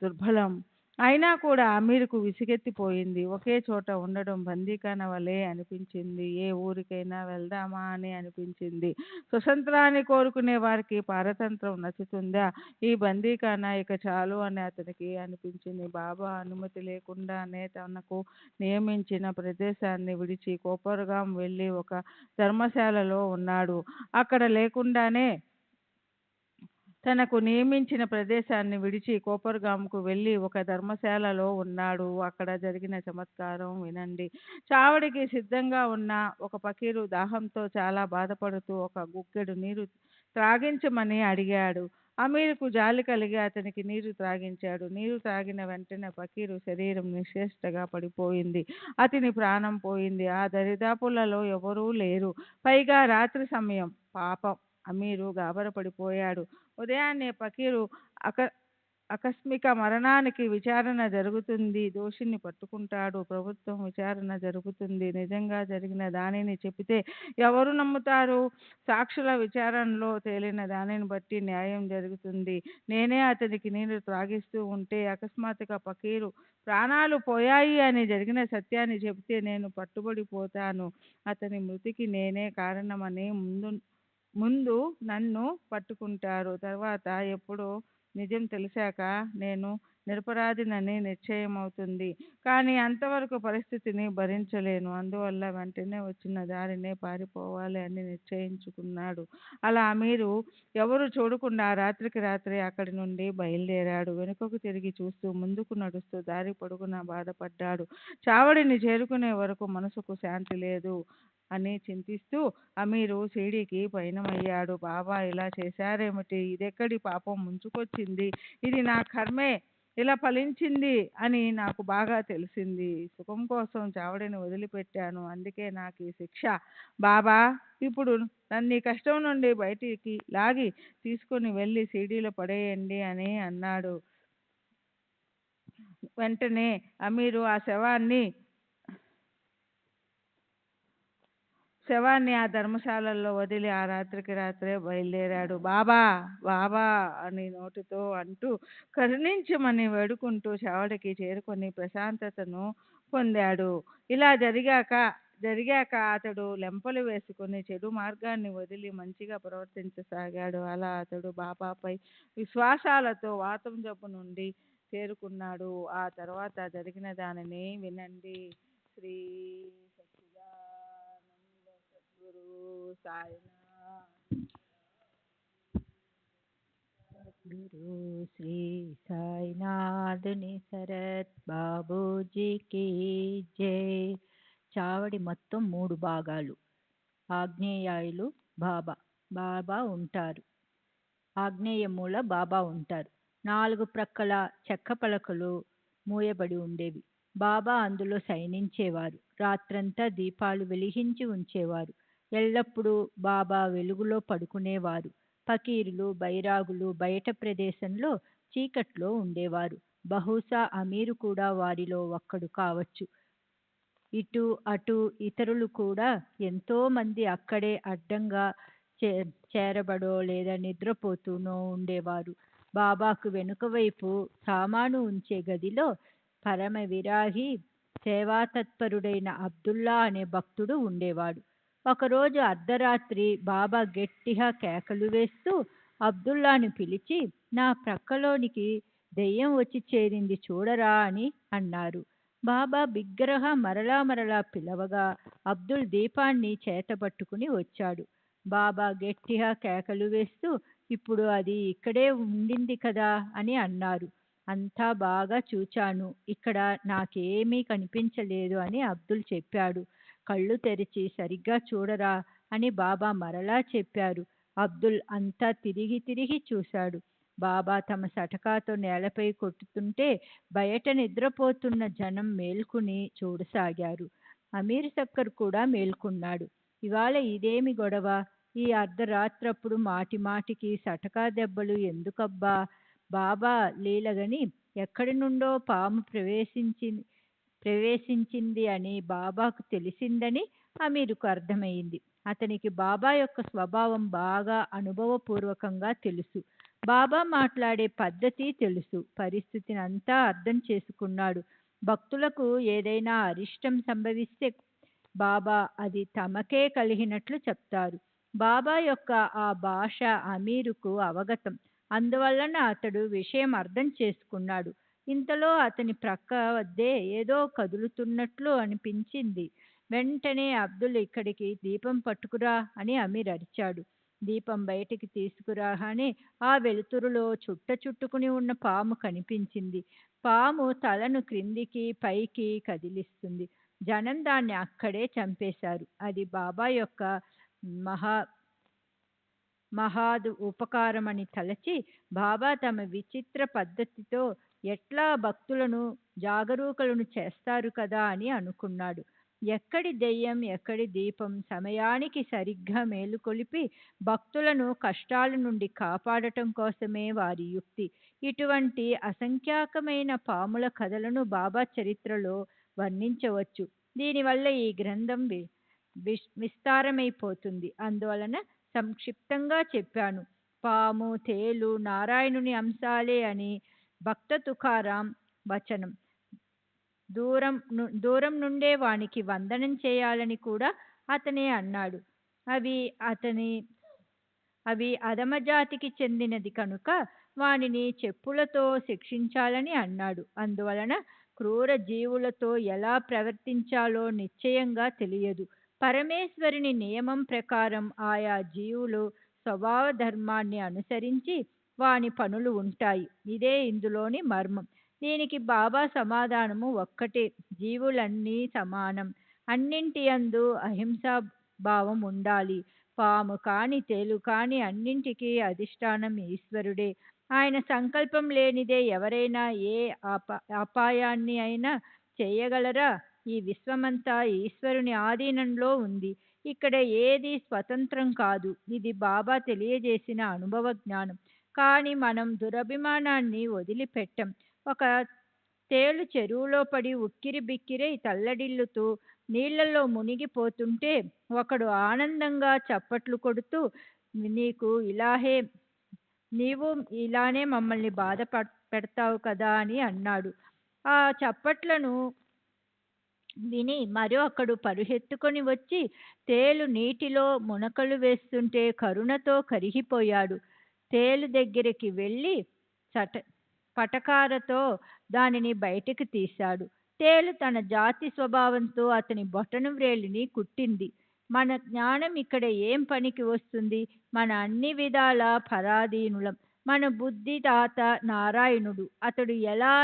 దుర్బలం. అయినా కూడా అమీర్కు విసుగెత్తిపోయింది. ఒకే చోట ఉండడం బందీఖానా వలె అనిపించింది. ఏ ఊరికైనా వెళ్దామా అని అనిపించింది. స్వతంత్రాన్ని కోరుకునే వారికి పారతంత్రం నచ్చుతుందా? ఈ బందీఖానా ఇక చాలు అని అతనికి అనిపించింది. బాబా అనుమతి లేకుండానే తనకు నియమించిన ప్రదేశాన్ని విడిచి కోపర్గాం వెళ్ళి ఒక ధర్మశాలలో ఉన్నాడు. అక్కడ లేకుండానే తనకు నియమించిన ప్రదేశాన్ని విడిచి కోపర్గాంకు వెళ్ళి ఒక ధర్మశాలలో ఉన్నాడు. అక్కడ జరిగిన చమత్కారం వినండి. చావడికి సిద్ధంగా ఉన్న ఒక ఫకీరు దాహంతో చాలా బాధపడుతూ ఒక గుక్కెడు నీరు త్రాగించమని అడిగాడు. అమీర్కు జాలి కలిగి అతనికి నీరు త్రాగించాడు. నీరు త్రాగిన వెంటనే ఫకీరు శరీరం నిశ్చేష్టగా పడిపోయింది. అతని ప్రాణం పోయింది. ఆ దరిదాపులలో ఎవరూ లేరు. పైగా రాత్రి సమయం. పాపం అమీరు గాబరపడిపోయాడు. ఉదయాన్నే ఫకీరు ఆకస్మిక మరణానికి విచారణ జరుగుతుంది. దోషిని పట్టుకుంటాడు. ప్రభుత్వం విచారణ జరుగుతుంది. నిజంగా జరిగిన దానిని చెబితే ఎవరు నమ్ముతారు? సాక్షుల విచారణలో తేలిన దానిని బట్టి న్యాయం జరుగుతుంది. నేనే అతనికి నీరు త్రాగిస్తూ ఉంటే అకస్మాత్తుగా ఫకీరు ప్రాణాలు పోయాయి అని జరిగిన సత్యాన్ని చెబితే నేను పట్టుబడిపోతాను. అతని మృతికి నేనే కారణమని ముందు నన్ను పట్టుకుంటారు. తర్వాత ఎప్పుడో నిజం తెలిసాక నేను నిరపరాధినని నిశ్చయమవుతుంది. కానీ అంతవరకు పరిస్థితిని భరించలేను. అందువల్ల వెంటనే వచ్చిన దారినే పారిపోవాలి అని నిశ్చయించుకున్నాడు. అలా అమీరు ఎవరు చూడకుండా రాత్రికి రాత్రే అక్కడి నుండి బయలుదేరాడు. వెనుకకు తిరిగి చూస్తూ, ముందుకు నడుస్తూ దారి పొడుగునా బాధపడ్డాడు. చావడిని చేరుకునే వరకు మనసుకు శాంతి లేదు అని చింతిస్తూ అమీరు షిరిడీకి పయనమయ్యాడు. బాబా ఇలా చేశారేమిటి? ఇదెక్కడి పాపం ముంచుకొచ్చింది? ఇది నా కర్మే ఇలా ఫలించింది అని నాకు బాగా తెలిసింది. సుఖం కోసం చావడిని వదిలిపెట్టాను. అందుకే నాకు ఈ శిక్ష. బాబా, ఇప్పుడు నన్ను ఈ కష్టం నుండి బయటికి లాగి తీసుకుని వెళ్ళి షిరిడీలో పడేయండి అని అన్నాడు. వెంటనే అమీరు ఆ శవాన్ని ఆ ధర్మశాలలో వదిలి ఆ రాత్రికి రాత్రే బయలుదేరాడు. బాబా బాబా అని నోటితో అంటూ కరుణించమని వేడుకుంటూ చావడికి చేరుకొని ప్రశాంతతను పొందాడు. ఇలా జరిగాక అతడు లెంపలు వేసుకుని చెడు మార్గాన్ని వదిలి మంచిగా ప్రవర్తించసాగాడు. అలా అతడు బాబాపై విశ్వాసాలతో వాతం జబ్బు నుండి తేరుకున్నాడు. ఆ తర్వాత జరిగిన దానిని వినండి. శ్రీ సద్గురు సాయినాథ్. గురు శ్రీ సాయినాథుని శరత్ బాబూజీకి జై. చావడి మొత్తం 3 భాగాలు. ఆగ్నేయాయులు బాబా ఉంటారు. ఆగ్నేయ మూల బాబా ఉంటారు. 4 ప్రక్కల చెక్క పలకలు మూయబడి ఉండేవి. బాబా అందులో శయనించేవారు. రాత్రంతా దీపాలు వెలిగించి ఉంచేవారు. ఎల్లప్పుడూ బాబా వెలుగులో పడుకునేవారు. ఫకీరులు, బైరాగులు బయట ప్రదేశంలో చీకట్లో ఉండేవారు. బహుశా అమీరు కూడా వారిలో ఒక్కడు కావచ్చు. ఇటు అటు ఇతరులు కూడా ఎంతో మంది అక్కడే అడ్డంగా చేరబడో లేదా నిద్రపోతూనో ఉండేవారు. బాబాకు వెనుక వైపు సామాను ఉంచే గదిలో పరమ విరాగి, సేవాతత్పరుడైన అబ్దుల్లా అనే భక్తుడు ఉండేవాడు. ఒకరోజు అర్ధరాత్రి బాబా గట్టిగా కేకలు వేస్తూ అబ్దుల్లాను పిలిచి, నా ప్రక్కలోనికి దెయ్యం వచ్చి చేరింది చూడరా అని అన్నారు. బాబా బిగ్గరగా మరలా పిలవగా అబ్దుల్ దీపాన్ని చేతబట్టుకుని వచ్చాడు. బాబా గట్టిగా కేకలు వేస్తూ, ఇప్పుడు అది ఇక్కడే ఉండింది కదా అని అన్నారు. అంతా బాగా చూచాను, ఇక్కడ నాకేమీ కనిపించలేదు అని అబ్దుల్ చెప్పాడు. కళ్ళు తెరిచి సరిగ్గా చూడరా అని బాబా మరలా చెప్పారు. అబ్దుల్ అంతా తిరిగి చూశాడు. బాబా తమ సటకాతో నేలపై కొట్టుతుంటే బయట నిద్రపోతున్న జనం మేల్కుని చూడసాగారు. అమీర్ సక్కర్ కూడా మేల్కున్నాడు. ఇవాళ ఇదేమి గొడవ? ఈ అర్ధరాత్రప్పుడు మాటికి సటకా దెబ్బలు ఎందుకబ్బా? బాబా లీలగని ఎక్కడి నుండో పాము ప్రవేశించింది అని బాబాకు తెలిసిందని అమీరుకు అర్థమైంది. అతనికి బాబా యొక్క స్వభావం బాగా అనుభవపూర్వకంగా తెలుసు. బాబా మాట్లాడే పద్ధతి తెలుసు. పరిస్థితిని అంతా అర్థం చేసుకున్నాడు. భక్తులకు ఏదైనా అరిష్టం సంభవిస్తే బాబా అది తమకే కలిగినట్లు చెప్తారు. బాబా యొక్క ఆ భాష అమీరుకు అవగతం. అందువలన అతడు విషయం అర్థం చేసుకున్నాడు. ఇంతలో అతని ప్రక్క వద్దే ఏదో కదులుతున్నట్లు అనిపించింది. వెంటనే అబ్దుల్ ఇక్కడికి దీపం పట్టుకురా అని అమీర్ అరిచాడు. దీపం బయటికి తీసుకురాగానే ఆ వెలుతురులో చుట్టుకుని ఉన్న పాము కనిపించింది. పాము తలను క్రిందికి పైకి కదిలిస్తుంది. జనం దాన్ని అక్కడే చంపేశారు. అది బాబా యొక్క మహాదు ఉపకారమని తలచి బాబా తమ విచిత్ర పద్ధతితో ఎట్లా భక్తులను జాగరూకులను చేస్తారు కదా అని అనుకున్నాడు. ఎక్కడి దెయ్యం, ఎక్కడి దీపం సమయానికి సరిగ్గా మేలుకొలిపి భక్తులను కష్టాల నుండి కాపాడటం కోసమే వారి యుక్తి. ఇటువంటి అసంఖ్యాకమైన పాముల కథలను బాబా చరిత్రలో వర్ణించవచ్చు. దీనివల్ల ఈ గ్రంథం విస్తారమైపోతుంది. అందువలన సంక్షిప్తంగా చెప్పాను. పాము, తేలు నారాయణుని అంశాలే అని భక్త తుకారాం వచనం. దూరం నుండే వానికి వందనం చేయాలని కూడా అతనే అన్నాడు. అవి అధమజాతికి చెందినది కనుక వానిని చెప్పులతో శిక్షించాలని అన్నాడు. అందువలన క్రూర జీవులతో ఎలా ప్రవర్తించాలో నిశ్చయంగా తెలియదు. పరమేశ్వరుని నియమం ప్రకారం ఆయా జీవులు స్వభావ ధర్మాన్ని అనుసరించి వాని పనులు ఉంటాయి. ఇదే ఇందులోని మర్మం. దీనికి బాబా సమాధానము ఒక్కటే: జీవులన్నీ సమానం. అన్నింటి యందు అహింసా భావం ఉండాలి. పాము కాని తేలు కాని అన్నింటికీ అధిష్టానం ఈశ్వరుడే. ఆయన సంకల్పం లేనిదే ఎవరైనా ఏ అపాయాన్ని అయినా చేయగలరా? ఈ విశ్వమంతా ఈశ్వరుని ఆధీనంలో ఉంది. ఇక్కడ ఏది స్వతంత్రం కాదు. ఇది బాబా తెలియజేసిన అనుభవ జ్ఞానం. కానీ మనం దురభిమానాన్ని వదిలిపెట్టం. ఒక తేలు చెరువులో పడి ఉక్కిరి బిక్కిరై తల్లడిల్లుతూ నీళ్లలో మునిగిపోతుంటే ఒకడు ఆనందంగా చప్పట్లు కొడుతూ, నీకు ఇలాహే నీవు ఇలానే మమ్మల్ని బాధ పెడతావు కదా అని అన్నాడు. ఆ చప్పట్లను విని మరొకడు పరుగెత్తుకొని వచ్చి తేలు నీటిలో మునకలు వేస్తుంటే కరుణతో కరిగిపోయాడు. తేలు దగ్గరికి వెళ్ళి పటకారతో దానిని బయటికి తీశాడు. తేలు తన జాతి స్వభావంతో అతని బొటను వ్రేలిని కుట్టింది. మన జ్ఞానం ఇక్కడ ఏం పనికి వస్తుంది? మన అన్ని విధాల పరాధీనులం. మన బుద్ధిదాత నారాయణుడు. అతడు ఎలా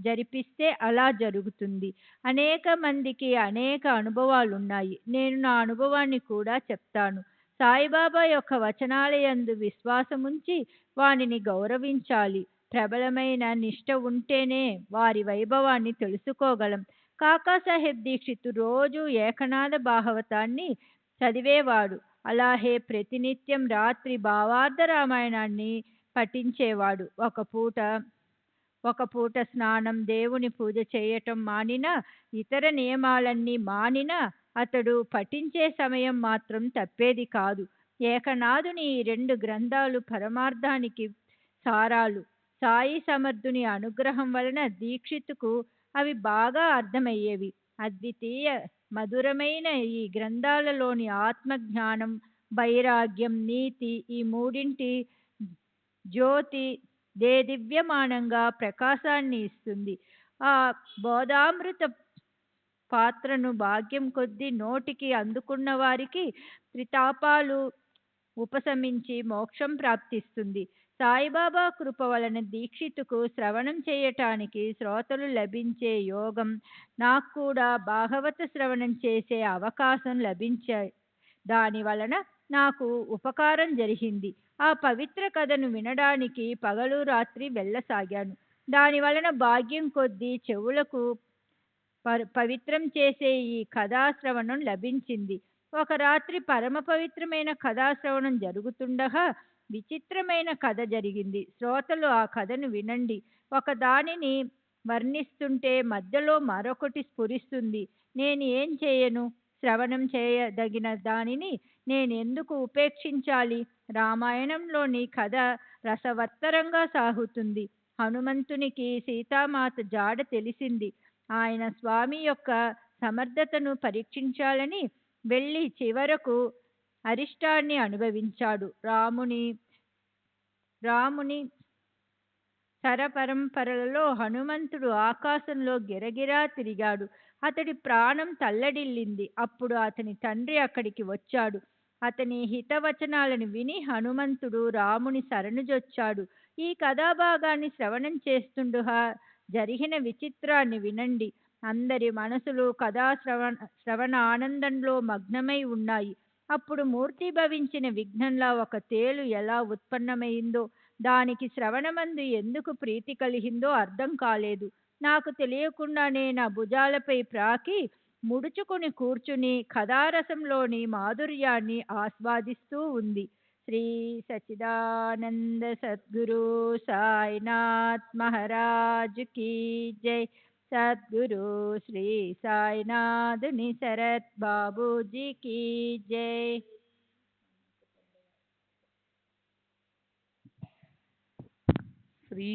జరిపిస్తే అలా జరుగుతుంది. అనేక మందికి అనేక అనుభవాలున్నాయి. నేను నా అనుభవాన్ని కూడా చెప్తాను. సాయిబాబా యొక్క వచనాలయందు విశ్వాసముంచి వానిని గౌరవించాలి. ప్రబలమైన నిష్ఠ ఉంటేనే వారి వైభవాన్ని తెలుసుకోగలం. కాకాసాహెబ్ దీక్షిత్ రోజు ఏకనాథ భాగవతాన్ని చదివేవాడు. అలాగే ప్రతినిత్యం రాత్రి భావార్థ రామాయణాన్ని పఠించేవాడు. ఒక పూట స్నానం, దేవుని పూజ చేయటం మానినా, ఇతర నియమాలన్నీ మానినా అతడు పఠించే సమయం మాత్రం తప్పేది కాదు. ఏకనాథుని ఈ 2 గ్రంథాలు పరమార్థానికి సారాలు. సాయి సమర్థుని అనుగ్రహం వలన దీక్షితుకు అవి బాగా అర్థమయ్యేవి. అద్వితీయ మధురమైన ఈ గ్రంథాలలోని ఆత్మజ్ఞానం, వైరాగ్యం, నీతి ఈ మూడింటి జ్యోతి దివ్యమానంగా ప్రకాశాన్ని ఇస్తుంది. ఆ బోధామృత పాత్రను భాగ్యం కొద్దీ నోటికి అందుకున్న వారికి త్రితాపాలు ఉపశమించి మోక్షం ప్రాప్తిస్తుంది. సాయిబాబా కృప వలన దీక్షితుకు శ్రవణం చేయటానికి శ్రోతలు లభించే యోగం, నాకు కూడా భాగవత శ్రవణం చేసే అవకాశం లభించాయి. దాని వలన నాకు ఉపకారం జరిగింది. ఆ పవిత్ర కథను వినడానికి పగలు రాత్రి వెళ్ళసాగాను. దాని వలన భాగ్యం కొద్దీ చెవులకు పవిత్రం చేసే ఈ కథాశ్రవణం లభించింది. ఒక రాత్రి పరమ పవిత్రమైన కథాశ్రవణం జరుగుతుండగా విచిత్రమైన కథ జరిగింది. శ్రోతలు ఆ కథను వినండి. ఒక దానిని వర్ణిస్తుంటే మధ్యలో మరొకటి స్ఫురిస్తుంది. నేను ఏం చేయను? శ్రవణం చేయదగిన దానిని నేను ఎందుకు ఉపేక్షించాలి? రామాయణంలోని కథ రసవత్తరంగా సాగుతుంది. హనుమంతునికి సీతామాత జాడ తెలిసింది. ఆయన స్వామి యొక్క సమర్థతను పరీక్షించాలని వెళ్ళి చివరకు అరిష్టాన్ని అనుభవించాడు. రాముని తరపరంపరలలో హనుమంతుడు ఆకాశంలో గిరగిరా తిరిగాడు. అతడి ప్రాణం తల్లడిల్లింది. అప్పుడు అతని తండ్రి అక్కడికి వచ్చాడు. అతని హితవచనాలను విని హనుమంతుడు రాముని శరణుజొచ్చాడు. ఈ కథాభాగాన్ని శ్రవణం చేస్తుండగా జరిగిన విచిత్రాన్ని వినండి. అందరి మనసులు శ్రవణ ఆనందంలో మగ్నమై ఉన్నాయి. అప్పుడు మూర్తిభవించిన విఘ్నంలా ఒక తేలు ఎలా ఉత్పన్నమైందో, దానికి శ్రవణమందు ఎందుకు ప్రీతి కలిగిందో అర్థం కాలేదు. నాకు తెలియకుండానే నా భుజాలపై ప్రాకి ముడుచుకుని కూర్చుని కథారసంలోని మాధుర్యాన్ని ఆస్వాదిస్తూ ఉంది. శ్రీ సచ్చిదానంద సద్గురు సాయినాథ్ మహారాజ్ కీ జై. సద్గురు శ్రీ సాయినాథుని శరత్ బాబూజీ కీ జై. శ్రీ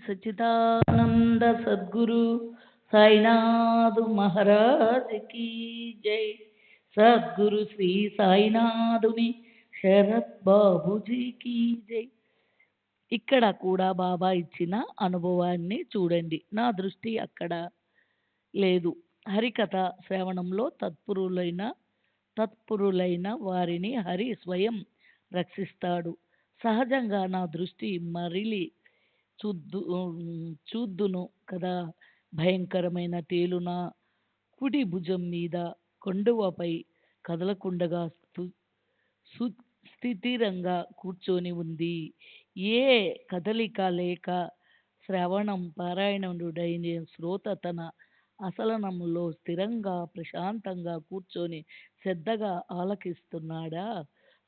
సచ్చిదానంద సద్గురు సాయినాథ్ మహారాజ్ కీ జై. సద్గురు శ్రీ సాయినాథుని శరత్ బాబూజీ కీ జై. ఇక్కడ కూడా బాబా ఇచ్చిన అనుభవాన్ని చూడండి. నా దృష్టి అక్కడ లేదు. హరికథ శ్రవణంలో తత్పరులైన వారిని హరి స్వయం రక్షిస్తాడు. సహజంగా నా దృష్టి మరలి చూద్దును కదా. భయంకరమైన తేలు నా కుడి భుజం మీద కొండువపై కదలకుండగా స్థిరంగా కూర్చొని ఉంది. ఏ కదలిక లేక శ్రవణం పారాయణుడైన శ్రోత తన ఆసనంలో స్థిరంగా ప్రశాంతంగా కూర్చొని శ్రద్ధగా ఆలకిస్తున్నాడా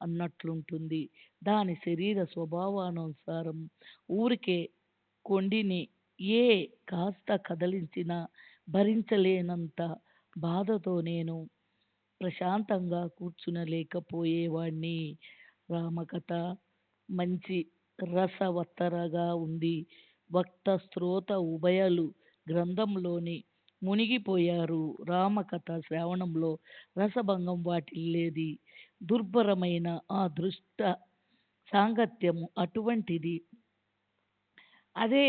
అన్నట్లుంటుంది. దాని శరీర స్వభావానుసారం ఊరికే కొండిని ఏ కాస్త కదిలించినా భరించలేనంత బాధతో నేను ప్రశాంతంగా కూర్చునలేకపోయేవాణ్ణి. రామకథ మంచి రసవత్తరగా ఉంది. వక్త శ్రోత ఉభయలు గ్రంథంలోని మునిగిపోయారు. రామకథ శ్రవణంలో రసభంగం వాటిల్లేది. దుర్భరమైన ఆ దృష్ట సాంగత్యము అటువంటిది. అదే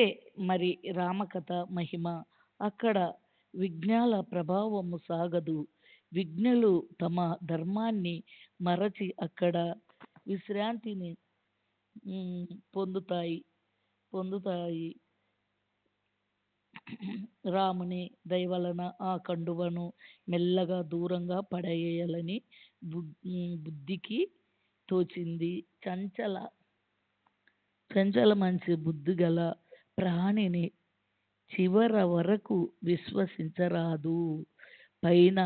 మరి రామకథ మహిమ. అక్కడ విఘ్నాల ప్రభావము సాగదు. విఘ్నులు తమ ధర్మాన్ని మరచి అక్కడ విశ్రాంతిని పొందుతాయి. రాముని దయవలన ఆ కండువను మెల్లగా దూరంగా పడేయాలని బుద్ధికి తోచింది. చంచల మంచి బుద్ధి గల ప్రాణిని చివర వరకు విశ్వసించరాదు. పైన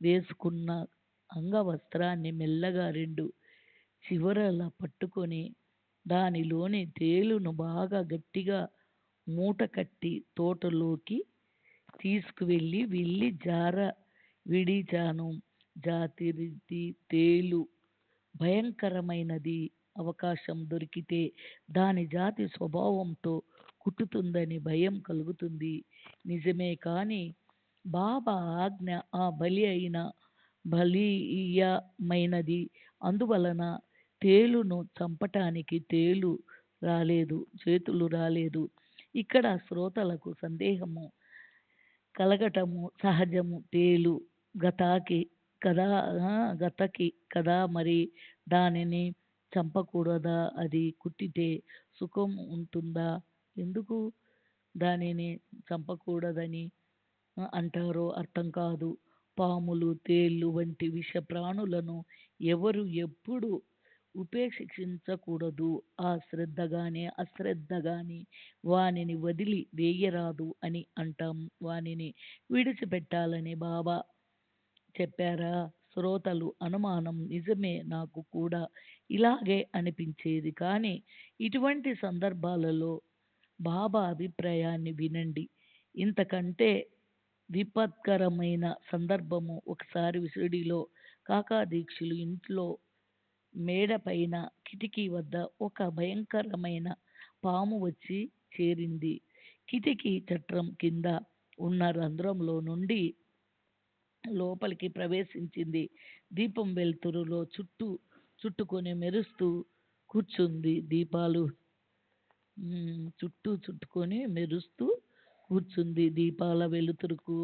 వేసుకున్న అంగవస్త్రాన్ని మెల్లగా రెండు చివరలా పట్టుకొని దానిలోని తేలును బాగా గట్టిగా మూట కట్టి తోటలోకి వెళ్ళి జార విడిచాను. జాతిరిది తేలు భయంకరమైనది. అవకాశం దొరికితే దాని జాతి స్వభావంతో కుట్టుతుందని భయం కలుగుతుంది. నిజమే. కానీ బాబా ఆజ్ఞ ఆ బలీయమైనది. అందువలన తేలును చంపటానికి చేతులు రాలేదు. ఇక్కడ శ్రోతలకు సందేహము కలగటము సహజము. తేలు గతకి కదా, మరి దానిని చంపకూడదా? అది కుట్టితే సుఖం ఉంటుందా? ఎందుకు దానిని చంపకూడదని అంటారో అర్థం కాదు. పాములు, తేళ్ళు వంటి విష ప్రాణులను ఎవరు ఎప్పుడు ఉపేక్షించకూడదు. శ్రద్ధగాని అశ్రద్ధగాని వానిని వదిలి వేయరాదు అని అంటాం. వానిని విడిచిపెట్టాలని బాబా చెప్పారా? శ్రోతలు అనుమానం. నిజమే, నాకు కూడా ఇలాగే అనిపించేది. కానీ ఇటువంటి సందర్భాలలో బాబా అభిప్రాయాన్ని వినండి. ఇంతకంటే విపత్కరమైన సందర్భము ఒకసారి షిరిడీలో కాకాదీక్షులు ఇంట్లో మేడ పైన కిటికీ వద్ద ఒక భయంకరమైన పాము వచ్చి చేరింది. కిటికీ చట్రం కింద ఉన్న రంధ్రంలో నుండి లోపలికి ప్రవేశించింది. దీపం వెలుతురులో చుట్టుకొని మెరుస్తూ కూర్చుంది. దీపాలు చుట్టుకొని మెరుస్తూ కూర్చుంది. దీపాల వెలుతురుకు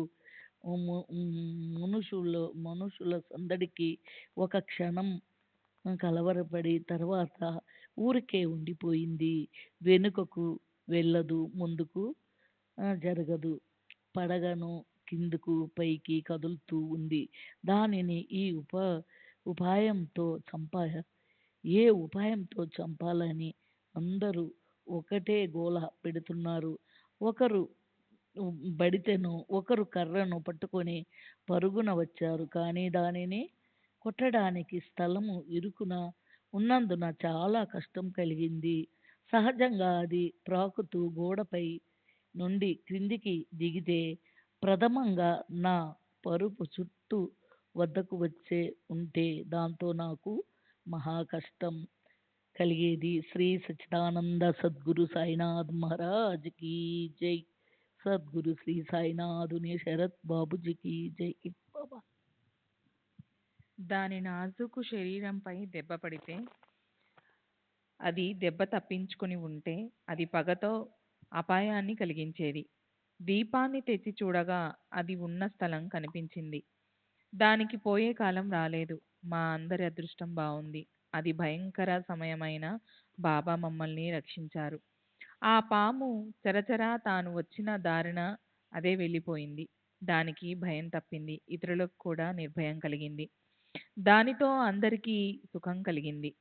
మనుషుల సందడికి ఒక క్షణం కలవరపడి తర్వాత ఊరికే ఉండిపోయింది. వెనుకకు వెళ్ళదు, ముందుకు జరగదు. పడగను కిందకు పైకి కదులుతూ ఉంది. దానిని ఏ ఉపాయంతో చంపాలని అందరూ ఒకటే గోల పెడుతున్నారు. ఒకరు బడితెను, ఒకరు కర్రను పట్టుకొని పరుగున వచ్చారు. కానీ దానిని కొట్టడానికి స్థలము ఇరుకున ఉన్నందున చాలా కష్టం కలిగింది. సహజంగా అది ప్రాకుతూ గోడపై నుండి క్రిందికి దిగితే ప్రథమంగా నా పరుపు చుట్టూ వద్దకు వచ్చే ఉంటే దాంతో నాకు మహా కష్టం కలిగేది. శ్రీ సచ్చిదానంద సద్గురు సాయినాథ్ మహారాజ్ కీ జై. సద్గురు శ్రీ సాయినాథుని శరత్ బాబుజీకి జై. బాబా. దాని నాజుకు శరీరంపై దెబ్బ పడితే అది దెబ్బ తప్పించుకుని ఉంటే అది పగతో అపాయాన్ని కలిగించేది. దీపాన్ని తెచ్చి చూడగా అది ఉన్న స్థలం కనిపించింది. దానికి పోయే కాలం రాలేదు. మా అందరి అదృష్టం బావుంది. అది భయంకర సమయమైనా బాబా మమ్మల్ని రక్షించారు. ఆ పాము చరచరా తాను వచ్చిన దారిన అదే వెళ్ళిపోయింది. దానికి భయం తప్పింది. ఇతరులకు కూడా నిర్భయం కలిగింది. దానితో అందరికీ సుఖం కలిగింది.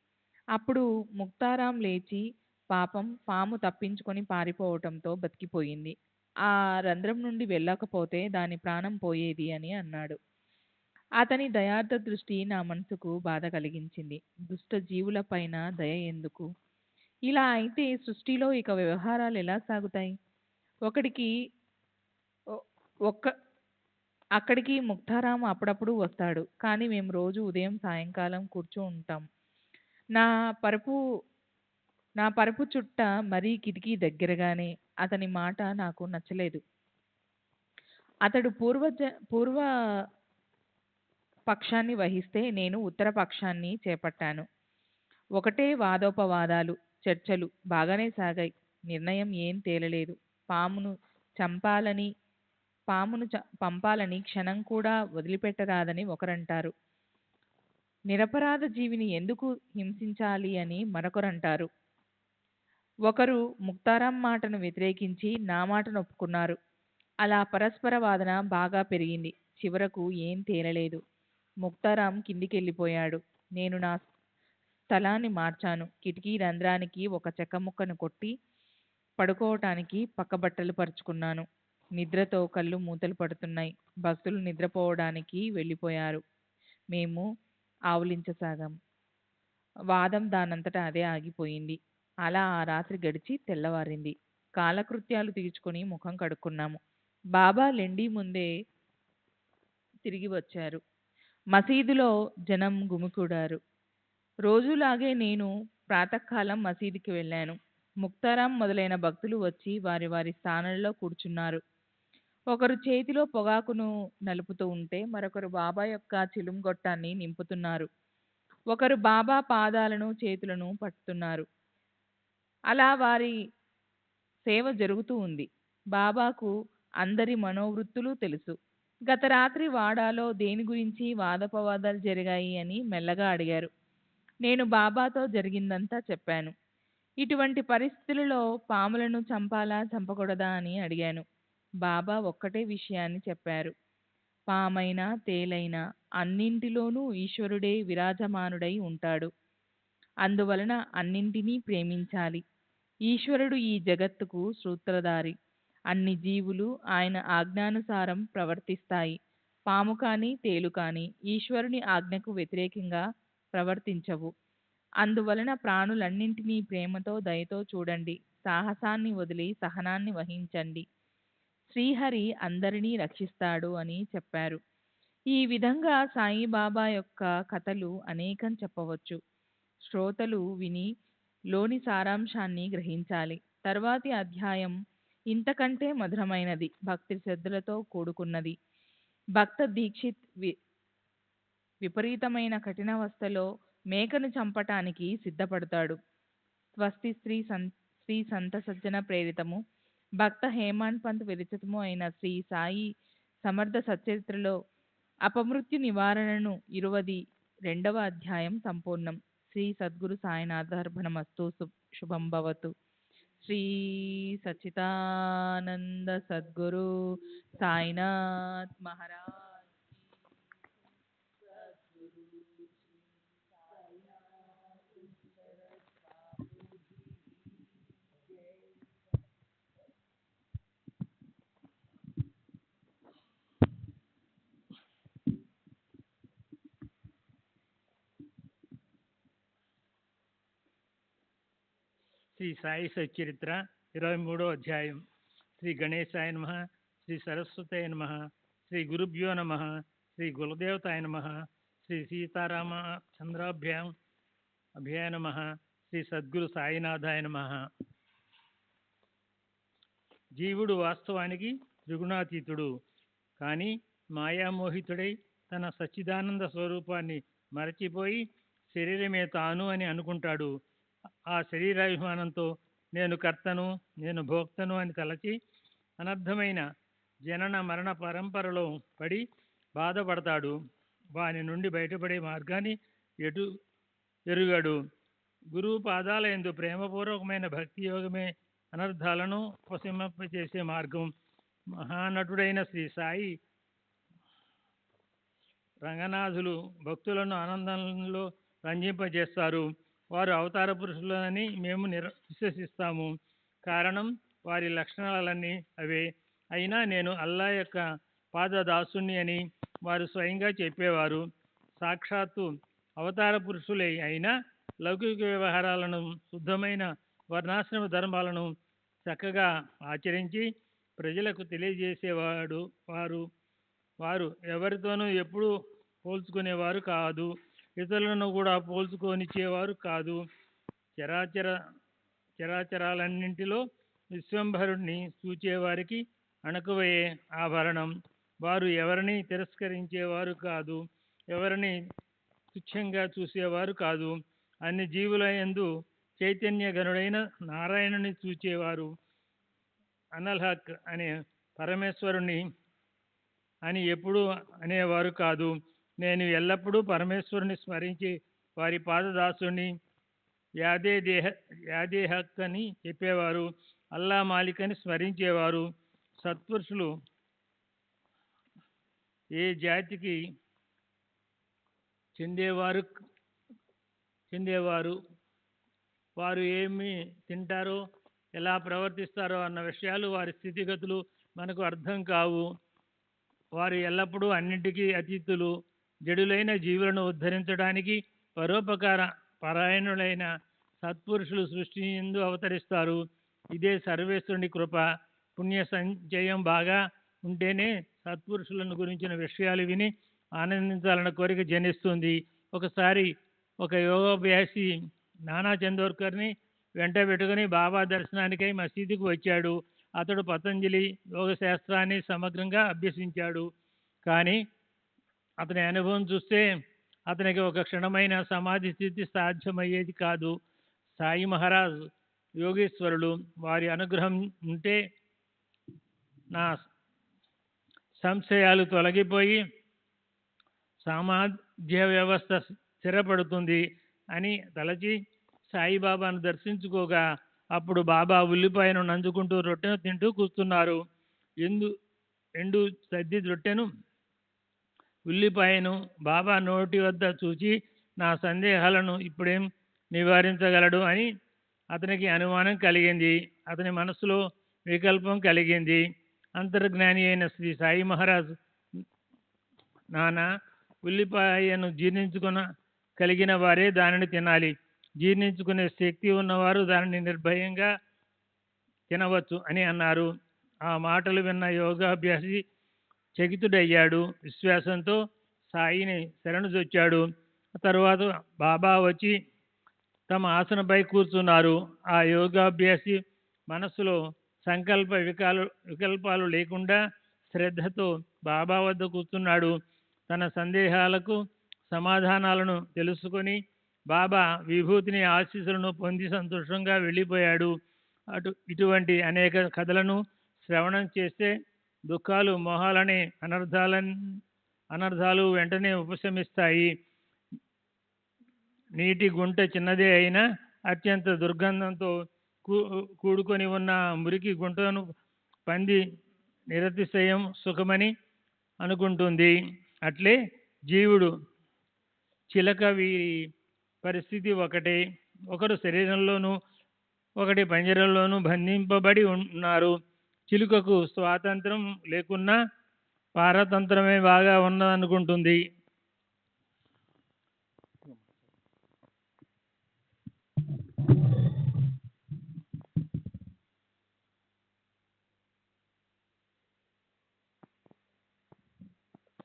అప్పుడు ముక్తారాం లేచి పాపం పాము తప్పించుకొని పారిపోవటంతో బతికిపోయింది. ఆ రంధ్రం నుండి వెళ్ళకపోతే దాని ప్రాణం పోయేది అని అన్నాడు. అతని దయార్థ దృష్టి నా మనసుకు బాధ కలిగించింది. దుష్ట జీవులపైన దయ ఎందుకు? ఇలా అయితే సృష్టిలో ఇక వ్యవహారాలు ఎలా సాగుతాయి? ఒకడికి ఒ- ఒక్క అక్కడికి ముక్తారాం అప్పుడప్పుడు వస్తాడు. కానీ మేము రోజు ఉదయం సాయంకాలం ఉంటాం. నా పరుపు నా పరుపు చుట్ట మరీ కిటికీ దగ్గరగానే. అతని మాట నాకు నచ్చలేదు. అతడు పూర్వ పక్షాన్ని వహిస్తే నేను ఉత్తర పక్షాన్ని చేపట్టాను. ఒకటే వాదోపవాదాలు, చర్చలు బాగానే సాగాయి. నిర్ణయం ఏం తేలలేదు. పామును చంపాలని పంపాలని క్షణం కూడా వదిలిపెట్టరాదని ఒకరంటారు. నిరపరాధ జీవిని ఎందుకు హింసించాలి అని మరొకరంటారు. ఒకరు ముక్తారాం మాటను వ్యతిరేకించి నా మాటను ఒప్పుకున్నారు. అలా పరస్పర వాదన బాగా పెరిగింది. చివరకు ఏం తేలలేదు. ముక్తారాం కిందికెళ్ళిపోయాడు. నేను నా స్థలాన్ని మార్చాను. కిటికీ రంధ్రానికి ఒక చెక్క ముక్కను కొట్టి పడుకోవటానికి పక్క బట్టలు పరుచుకున్నాను. నిద్రతో కళ్ళు మూతలు పడుతున్నాయి. భక్తులు నిద్రపోవడానికి వెళ్ళిపోయారు. మేము ఆవులించసాగాం. వాదం దానంతట అదే ఆగిపోయింది. అలా ఆ రాత్రి గడిచి తెల్లవారింది. కాలకృత్యాలు తీర్చుకొని ముఖం కడుక్కున్నాము. బాబా లెండి ముందే తిరిగి వచ్చారు. మసీదులో జనం గుమికూడారు. రోజులాగే నేను ప్రాతకాలం మసీదుకి వెళ్ళాను. ముక్తారాం మొదలైన భక్తులు వచ్చి వారి వారి స్థానాల్లో కూర్చున్నారు. ఒకరు చేతిలో పొగాకును నలుపుతూ ఉంటే మరొకరు బాబా యొక్క చిలుంగొట్టాన్ని నింపుతున్నారు. ఒకరు బాబా పాదాలను చేతులను పట్టుతున్నారు. అలా వారి సేవ జరుగుతూ ఉంది. బాబాకు అందరి మనోవృత్తులు తెలుసు. గత రాత్రి వాడాలో దేని గురించి వాదోపవాదాలు జరిగాయి అని మెల్లగా అడిగారు. నేను బాబాతో జరిగిందంతా చెప్పాను. ఇటువంటి పరిస్థితులలో పాములను చంపాలా చంపకూడదా అని అడిగాను. బాబా ఒక్కటే విషయాన్ని చెప్పారు. పామైనా తేలైనా అన్నింటిలోనూ ఈశ్వరుడే విరాజమానుడై ఉంటాడు. అందువలన అన్నింటినీ ప్రేమించాలి. ఈశ్వరుడు ఈ జగత్తుకు సూత్రధారి. అన్ని జీవులు ఆయన ఆజ్ఞానుసారం ప్రవర్తిస్తాయి. పాము కాని తేలు కాని ఈశ్వరుని ఆజ్ఞకు వ్యతిరేకంగా ప్రవర్తించవు. అందువలన ప్రాణులన్నింటినీ ప్రేమతో దయతో చూడండి. సాహసాన్ని వదిలి సహనాన్ని వహించండి. శ్రీహరి అందరినీ రక్షిస్తాడు అని చెప్పారు. ఈ విధంగా సాయిబాబా యొక్క కథలు అనేకం చెప్పవచ్చు. శ్రోతలు విని లోని సారాంశాన్ని గ్రహించాలి. తర్వాతి అధ్యాయం ఇంతకంటే మధురమైనది, భక్తి శ్రద్ధలతో కూడుకున్నది. భక్త దీక్షిత్ విపరీతమైన కఠినావస్థలో మేకను చంపటానికి సిద్ధపడతాడు. స్వస్తి శ్రీ సంత సజ్జన ప్రేరితము భక్త హేమాడ్ పంత్ విరచితము అయిన శ్రీ సాయి సమర్థ సచ్చరిత్రలో అపమృత్యు నివారణను 22వ అధ్యాయం సంపూర్ణం. శ్రీ సద్గురు సాయినాథార్పణమస్తు. శుభం భవతు. శ్రీ సచ్చిదానంద సద్గురు సాయినాథ్ మహారాజ్. శ్రీ సాయి సచ్చరిత్ర 23వ అధ్యాయం. శ్రీ గణేశాయ నమః, శ్రీ సరస్వతాయ నమః, శ్రీ గురుభ్యో నమః, శ్రీ గురుదేవతాయ నమః, శ్రీ సీతారామ చంద్రాభ్యాయ నమః, శ్రీ సద్గురు సాయినాథాయ నమః. జీవుడు వాస్తవానికి త్రిగుణాతీతుడు. కానీ మాయామోహితుడై తన సచ్చిదానంద స్వరూపాన్ని మరచిపోయి శరీరమే తాను అని అనుకుంటాడు. ఆ శరీరాభిమానంతో నేను కర్తను, నేను భోక్తను అని తలచి అనర్థమైన జనన మరణ పరంపరలో పడి బాధపడతాడు. వాని నుండి బయటపడే మార్గాన్ని ఎటు ఎరుగడు. గురువు పాదాల యందు ప్రేమపూర్వకమైన భక్తి యోగమే అనర్థాలను ఉపశమింపచేసే మార్గం. మహానటుడైన శ్రీ సాయి రంగనాథులు భక్తులను ఆనందంలో రంజింపజేస్తారు. వారు అవతార పురుషులని మేము విశ్వసిస్తాము. కారణం వారి లక్షణాలన్నీ అవే. అయినా నేను అల్లా యొక్క పాదదాసుని అని వారు స్వయంగా చెప్పేవారు. సాక్షాత్తు అవతార పురుషులే అయినా లౌకిక వ్యవహారాలను, శుద్ధమైన వర్ణాశ్రమ ధర్మాలను చక్కగా ఆచరించి ప్రజలకు తెలియజేసేవాడు. వారు ఎవరితోనూ ఎప్పుడూ పోల్చుకునేవారు కాదు. ఇతరులను కూడా పోల్చుకొనిచ్చేవారు కాదు. చరాచరాలన్నింటిలో విశ్వంభరుణ్ణి చూచేవారికి అణకువయే ఆభరణం. వారు ఎవరిని తిరస్కరించేవారు కాదు, ఎవరిని తుచ్చంగా చూసేవారు కాదు. అన్ని జీవుల యందు చైతన్య గనుడైన నారాయణుని చూచేవారు. అనల్హక్ అనే పరమేశ్వరుని అని ఎప్పుడూ అనేవారు కాదు. నేను ఎల్లప్పుడూ పరమేశ్వరుని స్మరించి వారి పాదదాసుని యాదేహక్ అని చెప్పేవారు. అల్లా మాలిక్ అని స్మరించేవారు. సత్పురుషులు ఏ జాతికి చెందేవారు, వారు ఏమి తింటారో, ఎలా ప్రవర్తిస్తారో అన్న విషయాలు, వారి స్థితిగతులు మనకు అర్థం కావు. వారు ఎల్లప్పుడూ అన్నింటికీ అతీతులు. జడులైన జీవులను ఉద్ధరించడానికి పరోపకార పరాయణులైన సత్పురుషులు సృష్టి యందు అవతరిస్తారు. ఇదే సర్వేశ్వరుని కృప. పుణ్య సంచయం బాగా ఉంటేనే సత్పురుషులను గురించిన విషయాలు విని ఆనందించాలన్న కోరిక జనిస్తుంది. ఒకసారి ఒక యోగాభ్యాసి నానా చందోర్కర్ని వెంట పెట్టుకుని బాబా దర్శనానికై మసీదుకు వచ్చాడు. అతడు పతంజలి యోగ శాస్త్రాన్ని సమగ్రంగా అభ్యసించాడు. కానీ అతని అనుభవం చూస్తే అతనికి ఒక క్షణమైన సమాధి స్థితి సాధ్యమయ్యేది కాదు. సాయి మహారాజ్ యోగేశ్వరులు. వారి అనుగ్రహం ఉంటే నా సంశయాలు తొలగిపోయి సామాధ్య వ్యవస్థ స్థిరపడుతుంది అని తలచి సాయిబాబాను దర్శించుకోగా అప్పుడు బాబా ఉల్లిపాయను నంచుకుంటూ రొట్టెను తింటూ కూర్చున్నారు. ఎండు సద్ది రొట్టెను, ఉల్లిపాయను బాబా నోటి వద్ద చూచి నా సందేహాలను ఇప్పుడేం నివారించగలడు అని అతనికి అనుమానం కలిగింది. అతని మనసులో వికల్పం కలిగింది. అంతర్జ్ఞాని అయిన శ్రీ సాయి మహారాజ్, నానా, ఉల్లిపాయను కలిగిన వారే దానిని తినాలి. జీర్ణించుకునే శక్తి ఉన్నవారు దానిని నిర్భయంగా తినవచ్చు అని అన్నారు. ఆ మాటలు విన్న యోగాభ్యాసి చకితుడయ్యాడు. విశ్వాసంతో సాయిని శరణుజొచ్చాడు. తరువాత బాబా వచ్చి తమ ఆసనపై కూర్చున్నారు. ఆ యోగాభ్యాసి మనసులో సంకల్ప వికల్పాలు లేకుండా శ్రద్ధతో బాబా వద్ద కూర్చున్నాడు. తన సందేహాలకు సమాధానాలను తెలుసుకొని బాబా విభూతిని, ఆశీస్సులను పొంది సంతోషంగా వెళ్ళిపోయాడు. ఇటువంటి అనేక కథలను శ్రవణం చేస్తే దుఃఖాలు, మోహాలనే అనర్థాలు వెంటనే ఉపశమిస్తాయి. నీటి గుంట చిన్నదే అయినా అత్యంత దుర్గంధంతో కూడుకొని ఉన్న మురికి గుంటను పంది నిరతిశయం సుఖమని అనుకుంటుంది. అట్లే జీవుడు, చిలక వీరి పరిస్థితి ఒకటే. ఒకరు శరీరంలోనూ, ఒకటి పంజరంలోనూ బంధింపబడి ఉన్నారు. చిలుకకు స్వాతంత్రం లేకున్నా పారతంత్రమే బాగా ఉన్నదనుకుంటుంది.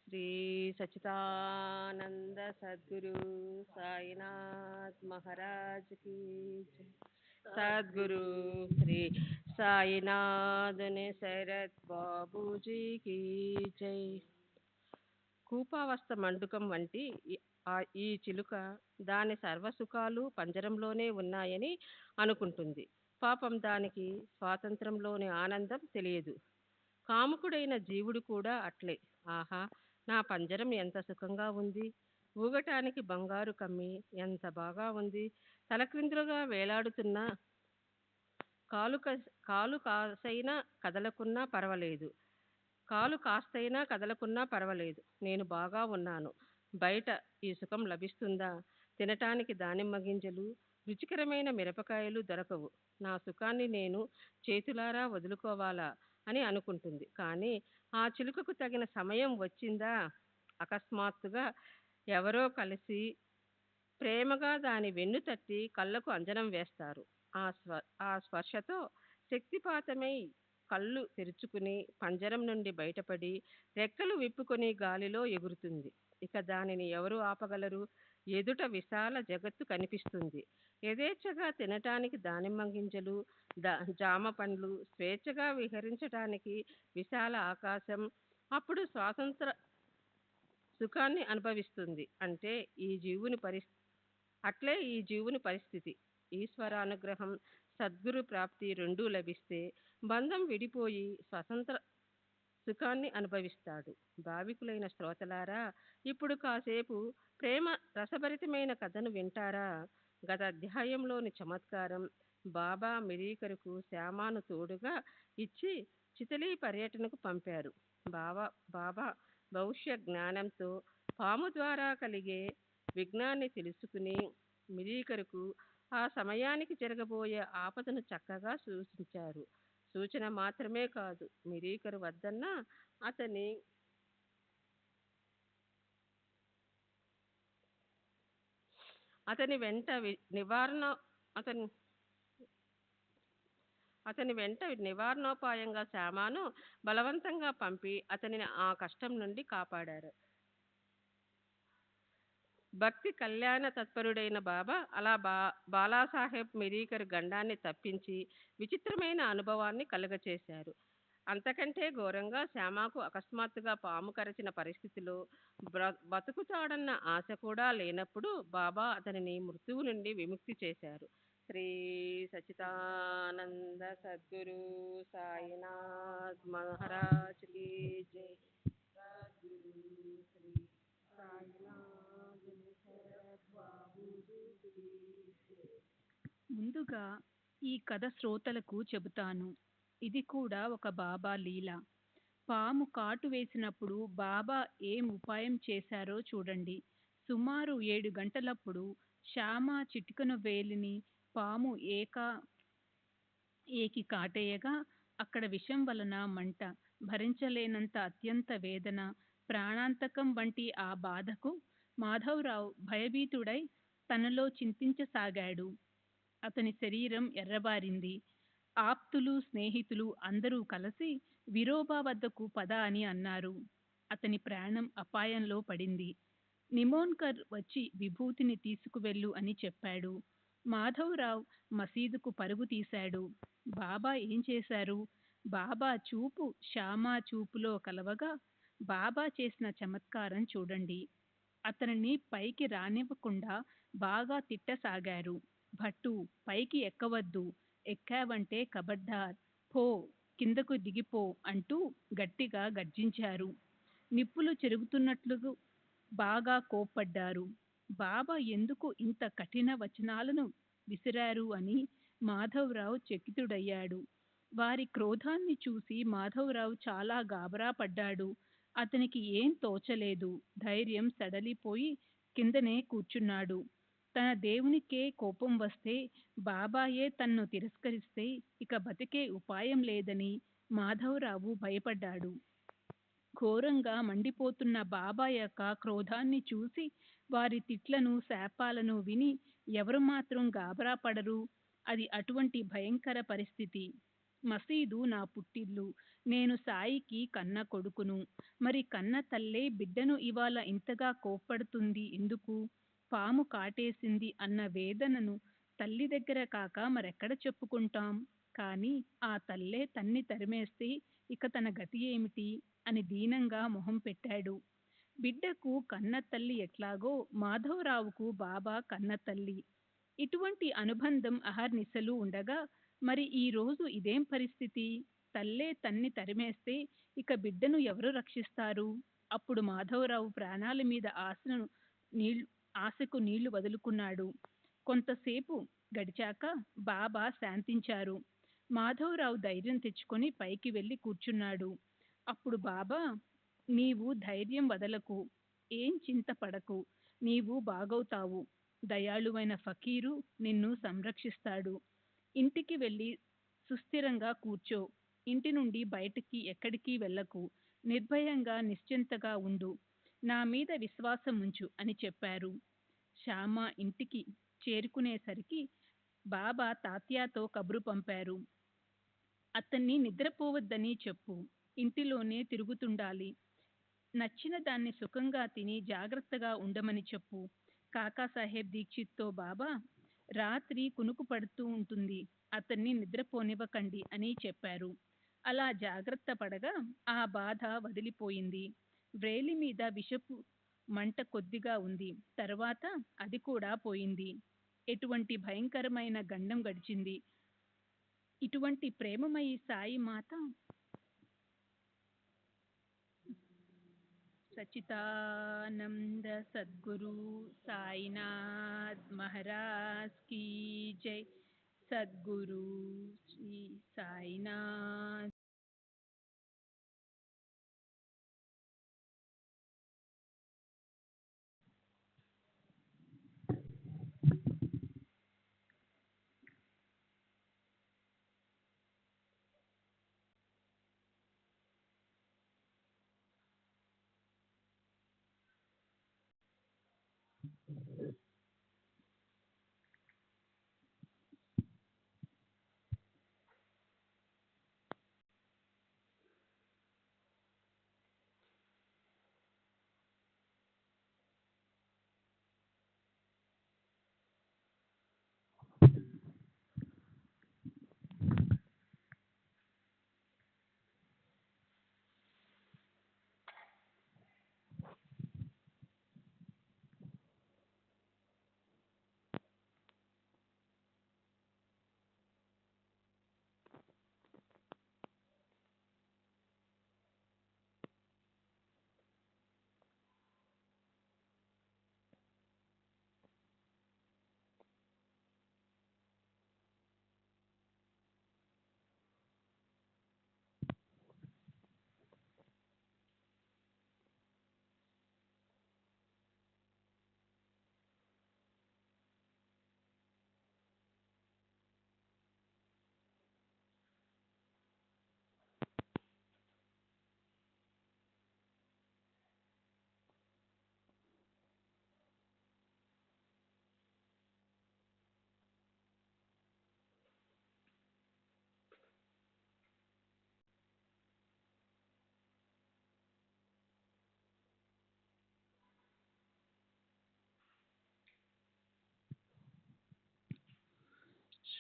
శ్రీ సచ్చిదానంద సద్గురు సాయినాథ్ మహారాజ్ की जय। सद्गुरु श्री साईनाथ ने शरद बाबू जी की जय। కూపావస్థ మండుకం వంటి ఈ చిలుక దాని సర్వసుఖాలు పంజరంలోనే ఉన్నాయని అనుకుంటుంది. పాపం దానికి స్వాతంత్రంలోని ఆనందం తెలియదు. కాముకుడైన జీవుడు కూడా అట్లే. ఆహా, నా పంజరం ఎంత సుఖంగా ఉంది, ఊగటానికి బంగారు కమ్మి ఎంత బాగా ఉంది, తలక్రిందులుగా వేలాడుతున్న కాలు కాసైనా కదలకున్నా పర్వాలేదు, నేను బాగా ఉన్నాను. బయట ఈ సుఖం లభిస్తుందా? తినటానికి దానిమ్మ గింజలు, రుచికరమైన మిరపకాయలు దొరకవు. నా సుఖాన్ని నేను చేతులారా వదులుకోవాలా అని అనుకుంటుంది. కానీ ఆ చిలుకకు తగిన సమయం వచ్చిందా? అకస్మాత్తుగా ఎవరో కలిసి ప్రేమగా దాని వెన్ను తట్టి కళ్ళకు అంజనం వేస్తారు. ఆ స్పర్శతో శక్తిపాతమై కళ్ళు తెరుచుకుని పంజరం నుండి బయటపడి రెక్కలు విప్పుకొని గాలిలో ఎగురుతుంది. ఇక దానిని ఎవరు ఆపగలరు? ఎదుట విశాల జగత్తు కనిపిస్తుంది. యథేచ్ఛగా తినటానికి దానిమ్మ గింజలు, జామ పండ్లు, స్వేచ్ఛగా విహరించటానికి విశాల ఆకాశం. అప్పుడు స్వాతంత్ర సుఖాన్ని అనుభవిస్తుంది. అట్లే ఈ జీవుని పరిస్థితి. ఈశ్వరానుగ్రహం, సద్గురు ప్రాప్తి రెండూ లభిస్తే బంధం విడిపోయి స్వతంత్ర సుఖాన్ని అనుభవిస్తాడు. భావికులైన శ్రోతలారా, ఇప్పుడు కాసేపు ప్రేమ రసభరితమైన కథను వింటారా? గత అధ్యాయంలోని చమత్కారం. బాబా మిరీకరుకు శ్యామాను తోడుగా ఇచ్చి చితలీ పర్యటనకు పంపారు. బాబా భవిష్య జ్ఞానంతో పాము ద్వారా కలిగే విఘ్నాన్ని తెలుసుకుని మిరీకరుకు ఆ సమయానికి జరగబోయే ఆపదను చక్కగా సూచించారు. సూచన మాత్రమే కాదు, మిరీకరు వద్దన్న అతని వెంట నివారణోపాయంగా శ్యామాను బలవంతంగా పంపి అతనిని ఆ కష్టం నుండి కాపాడారు. భక్తి కళ్యాణ తత్పరుడైన బాబా అలా బాలాసాహెబ్ మిరీకర్ గండాన్ని తప్పించి విచిత్రమైన అనుభవాన్ని కలుగచేశారు. అంతకంటే ఘోరంగా శ్యామకు అకస్మాత్తుగా పాము కరచిన పరిస్థితిలో బతుకుతాడన్న ఆశ కూడా లేనప్పుడు బాబా అతనిని మృత్యువు నుండి విముక్తి చేశారు. శ్రీ సచ్చిదానంద సద్గురు సాయినాథ్ మహారాజ్ కీ జై. సద్గురు శ్రీ సాయినాథ్ ముందుగా ఈ కథ శ్రోతలకు చెబుతాను. ఇది కూడా ఒక బాబా లీల. పాము కాటు వేసినప్పుడు బాబా ఏం ఉపాయం చేశారో చూడండి. సుమారు 7 గంటలప్పుడు శ్యామ చిటికన వేలిని పాము ఏకి కాటేయగా అక్కడ విషం వలన మంట, భరించలేనంత అత్యంత వేదన, ప్రాణాంతకం వంటి ఆ బాధకు మాధవరావు భయభీతుడై తనలో చింతించసాగాడు. అతని శరీరం ఎర్రబారింది. ఆప్తులు, స్నేహితులు అందరూ కలిసి విరోబా వద్దకు పద అని అన్నారు. అతని ప్రాణం అపాయంలో పడింది. నిమోన్కర్ వచ్చి విభూతిని తీసుకువెళ్ళు అని చెప్పాడు. మాధవరావు మసీదుకు పరుగు తీశాడు. బాబా ఏం చేశారు? బాబా చూపు శ్యామా చూపులో కలవగా బాబా చేసిన చమత్కారం చూడండి. అతనిని పైకి రానివ్వకుండా బాగా తిట్టసాగారు. భట్టు, పైకి ఎక్కవద్దు, ఎక్కావంటే కబడ్డార్, పో, కిందకు దిగిపో అంటూ గట్టిగా గర్జించారు. నిప్పులు చెరుగుతున్నట్లు బాగా కోప్పడ్డారు. బాబా ఎందుకు ఇంత కఠిన వచనాలను విసిరారు అని మాధవరావు చకితుడయ్యాడు. వారి క్రోధాన్ని చూసి మాధవరావు చాలా గాబరా పడ్డాడు. అతనికి ఏం తోచలేదు. ధైర్యం సడలిపోయి కిందనే కూర్చున్నాడు. తన దేవునికే కోపం వస్తే, బాబాయే తన్ను తిరస్కరిస్తే ఇక బతికే ఉపాయం లేదని మాధవరావు భయపడ్డాడు. ఘోరంగా మండిపోతున్న బాబా యొక్క క్రోధాన్ని చూసి వారి తిట్లను, శాపాలను విని ఎవరు మాత్రం గాబరా పడరు? అది అటువంటి భయంకర పరిస్థితి. మసీదు నా పుట్టిల్లు. నేను సాయికి కన్న కొడుకును. మరి కన్న తల్లే బిడ్డను ఇవాళ ఇంతగా కోప్పడుతుంది ఎందుకు? పాము కాటేసింది అన్న వేదనను తల్లి దగ్గర కాక మరెక్కడ చెప్పుకుంటాం? కానీ ఆ తల్లే తన్ని తరిమేస్తే ఇక తన గతి ఏమిటి అని దీనంగా మొహం పెట్టాడు. బిడ్డకు కన్నతల్లి ఎట్లాగో మాధవరావుకు బాబా కన్నతల్లి. ఇటువంటి అనుబంధం అహర్నిశలు ఉండగా మరి ఈ రోజు ఇదేం పరిస్థితి? తల్లే తన్ని తరిమేస్తే ఇక బిడ్డను ఎవరు రక్షిస్తారు? అప్పుడు మాధవరావు ప్రాణాల మీద నీళ్లు ఆశకు నీళ్లు వదులుకున్నాడు. కొంతసేపు గడిచాక బాబా శాంతించారు. మాధవరావు ధైర్యం తెచ్చుకొని పైకి వెళ్ళి కూర్చున్నాడు. అప్పుడు బాబా, నీవు ధైర్యం వదలకు, ఏం చింతపడకు, నీవు బాగవుతావు. దయాళువైన ఫకీరు నిన్ను సంరక్షిస్తాడు. ఇంటికి వెళ్ళి సుస్థిరంగా కూర్చో. ఇంటి నుండి బయటికి ఎక్కడికి వెళ్ళకు. నిర్భయంగా నిశ్చింతగా ఉండు. నా మీద విశ్వాసం ఉంచు అని చెప్పారు. శ్యామ ఇంటికి చేరుకునేసరికి బాబా తాత్యాతో కబురు పంపారు. అతన్ని నిద్రపోవద్దని చెప్పు. ఇంటిలోనే తిరుగుతుండాలి. నచ్చిన దాన్ని సుఖంగా తిని జాగ్రత్తగా ఉండమని చెప్పు. కాకాసాహెబ్ దీక్షిత్తో బాబా, రాత్రి కునుకు పడుతూ ఉంటుంది, అతన్ని నిద్రపోనివ్వకండి అని చెప్పారు. అలా జాగ్రత్త పడగా ఆ బాధ వదిలిపోయింది. వ్రేలి మీద విషపు మంట కొద్దిగా ఉంది. తర్వాత అది కూడా పోయింది. ఎటువంటి భయంకరమైన గండం గడిచింది. ఇటువంటి ప్రేమమయి సాయి మాత సచితానంద సద్గురు సాయినాథ్ మహారాజ్ కీ జై. సద్గురు శ్రీ సాయినాథ్.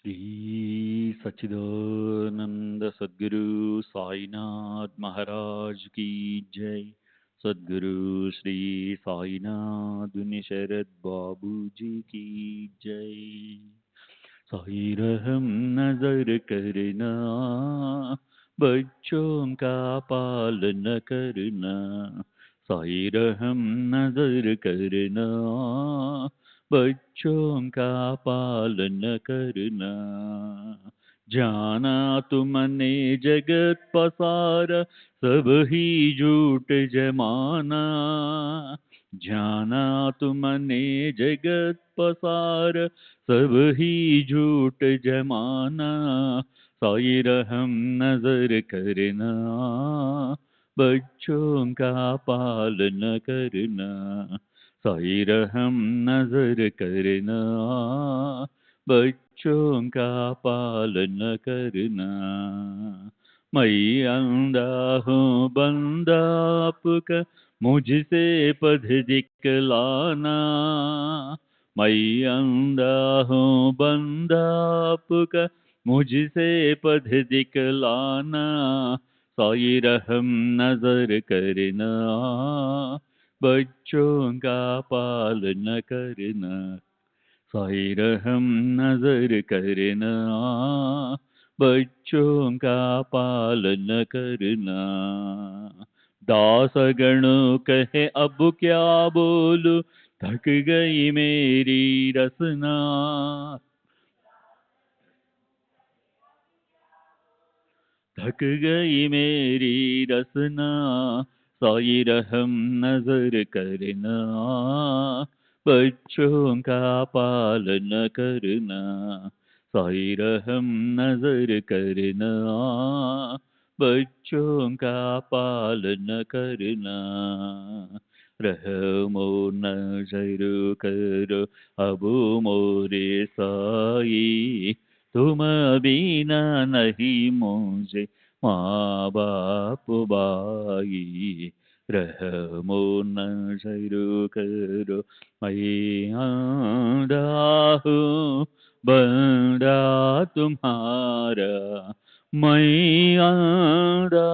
श्री सच्चिदानंद सद्गुरु साईनाथ महाराज की जय। सद्गुरु श्री साईनाथ शरद बाबू जी की जय। साई रहम नजर करना, बच्चों का पालन करना। साई रहम नजर करना, बच्चों का पालन करना। जाना तुमने जगत पसार, सब ही झूठ जमाना। जाना तुमने जगत पसार, सब ही झूठ जमाना। साई रहम नजर करना, बच्चों का पालन करना। साई रहम नजर करना, बच्चों का पालन करना। मैं अंधा हूँ बंदा आपका, मुझसे पथ दिखलाना। मैं अंधा हूँ बंदा आपका, मुझसे पथ दिखलाना। साई रहम नजर करना, बच्चों का पालन करना, साई रहम नजर करना, बच्चों का पालन करना। दास गण कहे अब क्या बोलूं, थक गई मेरी रसना, थक गई मेरी रसना, साई रहम नजर करना, बच्चों का पालन करना, साई रहम नजर करना, बच्चों का पालन करना। रहमो नजर करो अब मोरे साई, तुम बिना नहीं मुझे माँ बाप बाई, रहमो नजर करो मैं आंधा हूँ बंदा तुम्हारा, मैं आंधा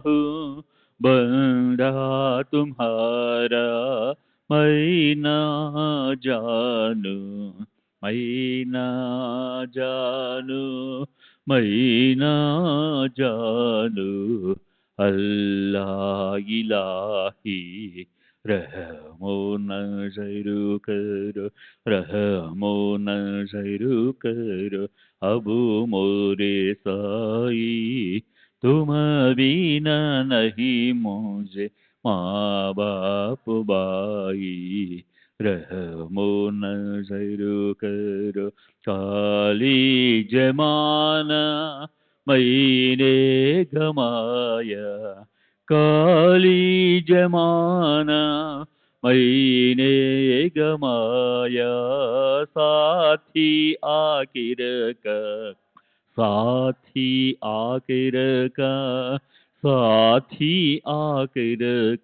हूँ बंदा तुम्हारा, मैं ना जानू, मैं ना जानू, मैं ना जानू, अल्लाह इलाही, रहमो नजर करो, रहमो नजर करो अब मोरे साई, तुम बिना नहीं मुझे माँ बाप बाई, रहमो नजर करो। काली जमाना मैंने गमाया, काली जमाना मैंने गमाया, साथी आखिर का, साथी आखिर का, साथी आखिर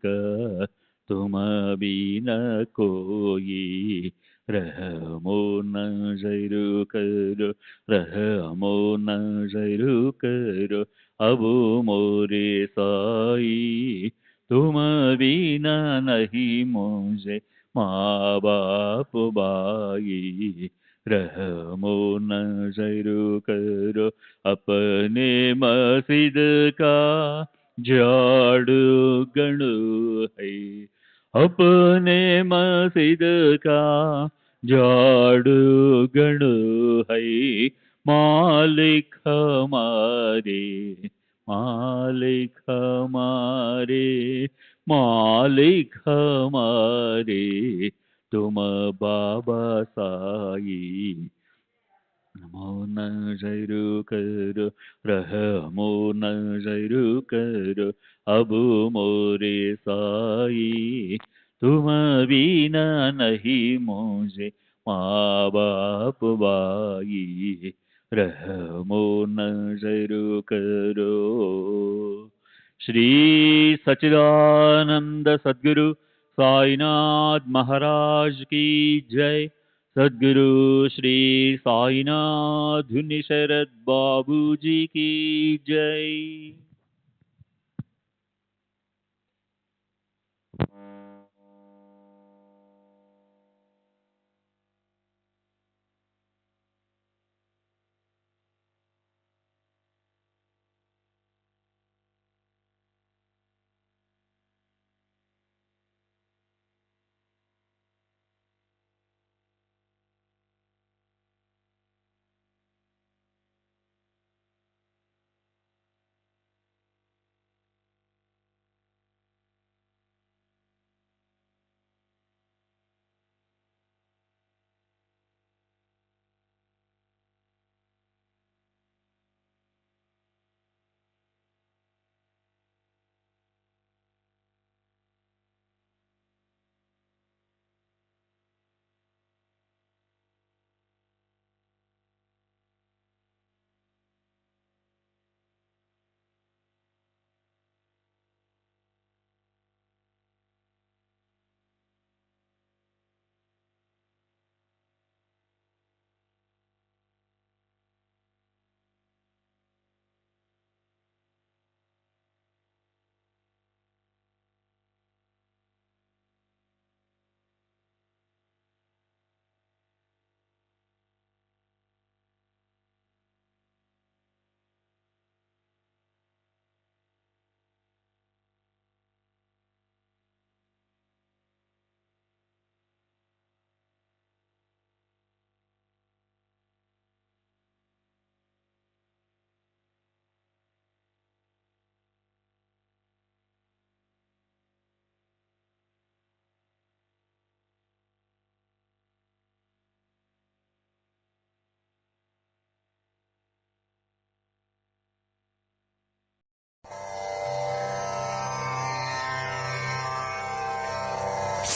का, तुम बिना कोई, रहमो नजर करो, रहमो नजर करो अब मोरे साई, तुम बिना नहीं मुझे माँ बाप बाई, रहमो नजर करो अपने मस्जिद का झाड़ू गणु है, अपने मस्जिद का झाड़ू गणु है, मालिक हमारे, मालिक हमारे, मालिक हमारे, तुम बाबा साई, नमो नजर करो, रहमो नजर करो अब मोरे साई, तुम बिना नहीं मुझे माँ बाप बाई, रहमो नजर करो। श्री सच्चिदानंद सद्गुरु साईनाथ महाराज की जय। सद्गुरु श्री साईनाथ धुनि शरद बाबू जी की जय।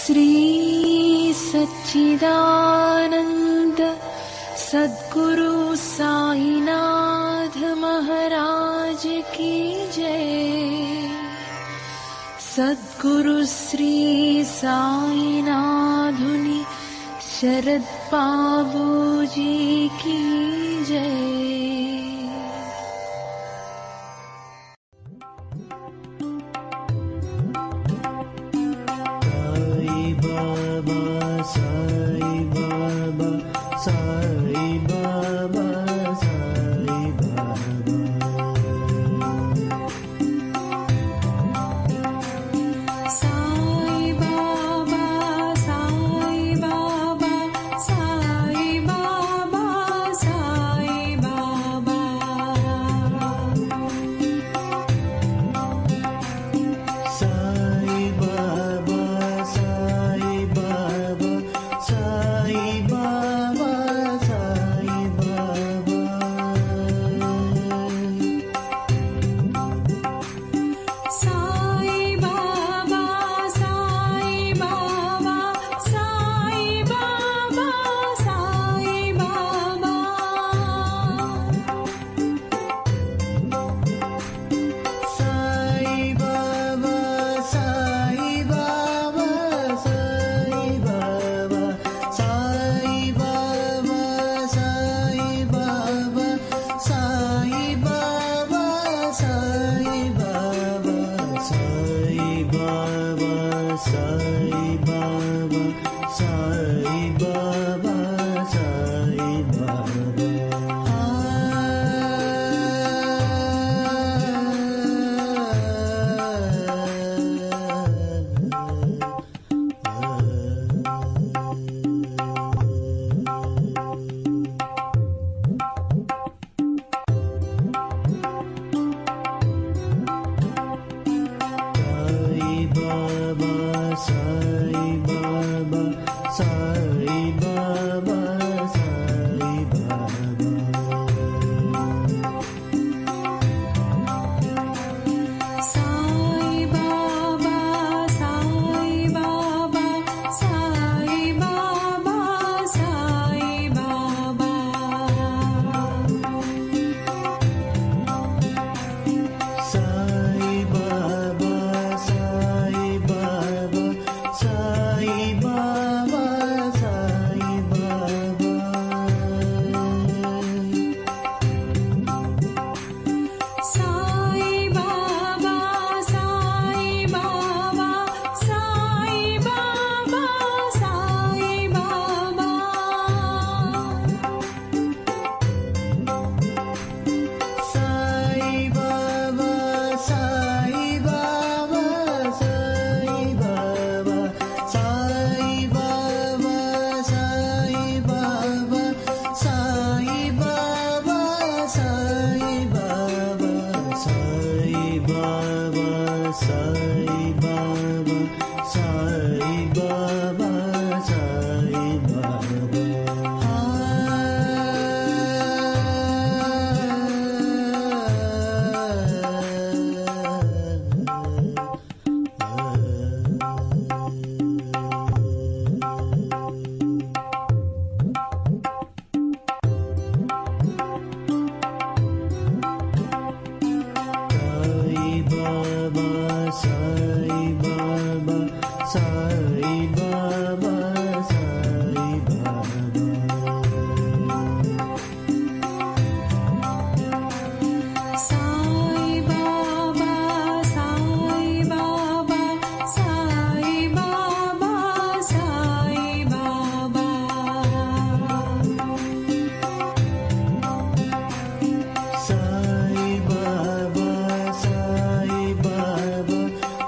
श्री सच्चिदानंद सद्गुरु साईनाथ महाराज की जय। सद्गुरु श्री साईनाथुनि शरद बाबूजी की जय।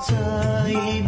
Sai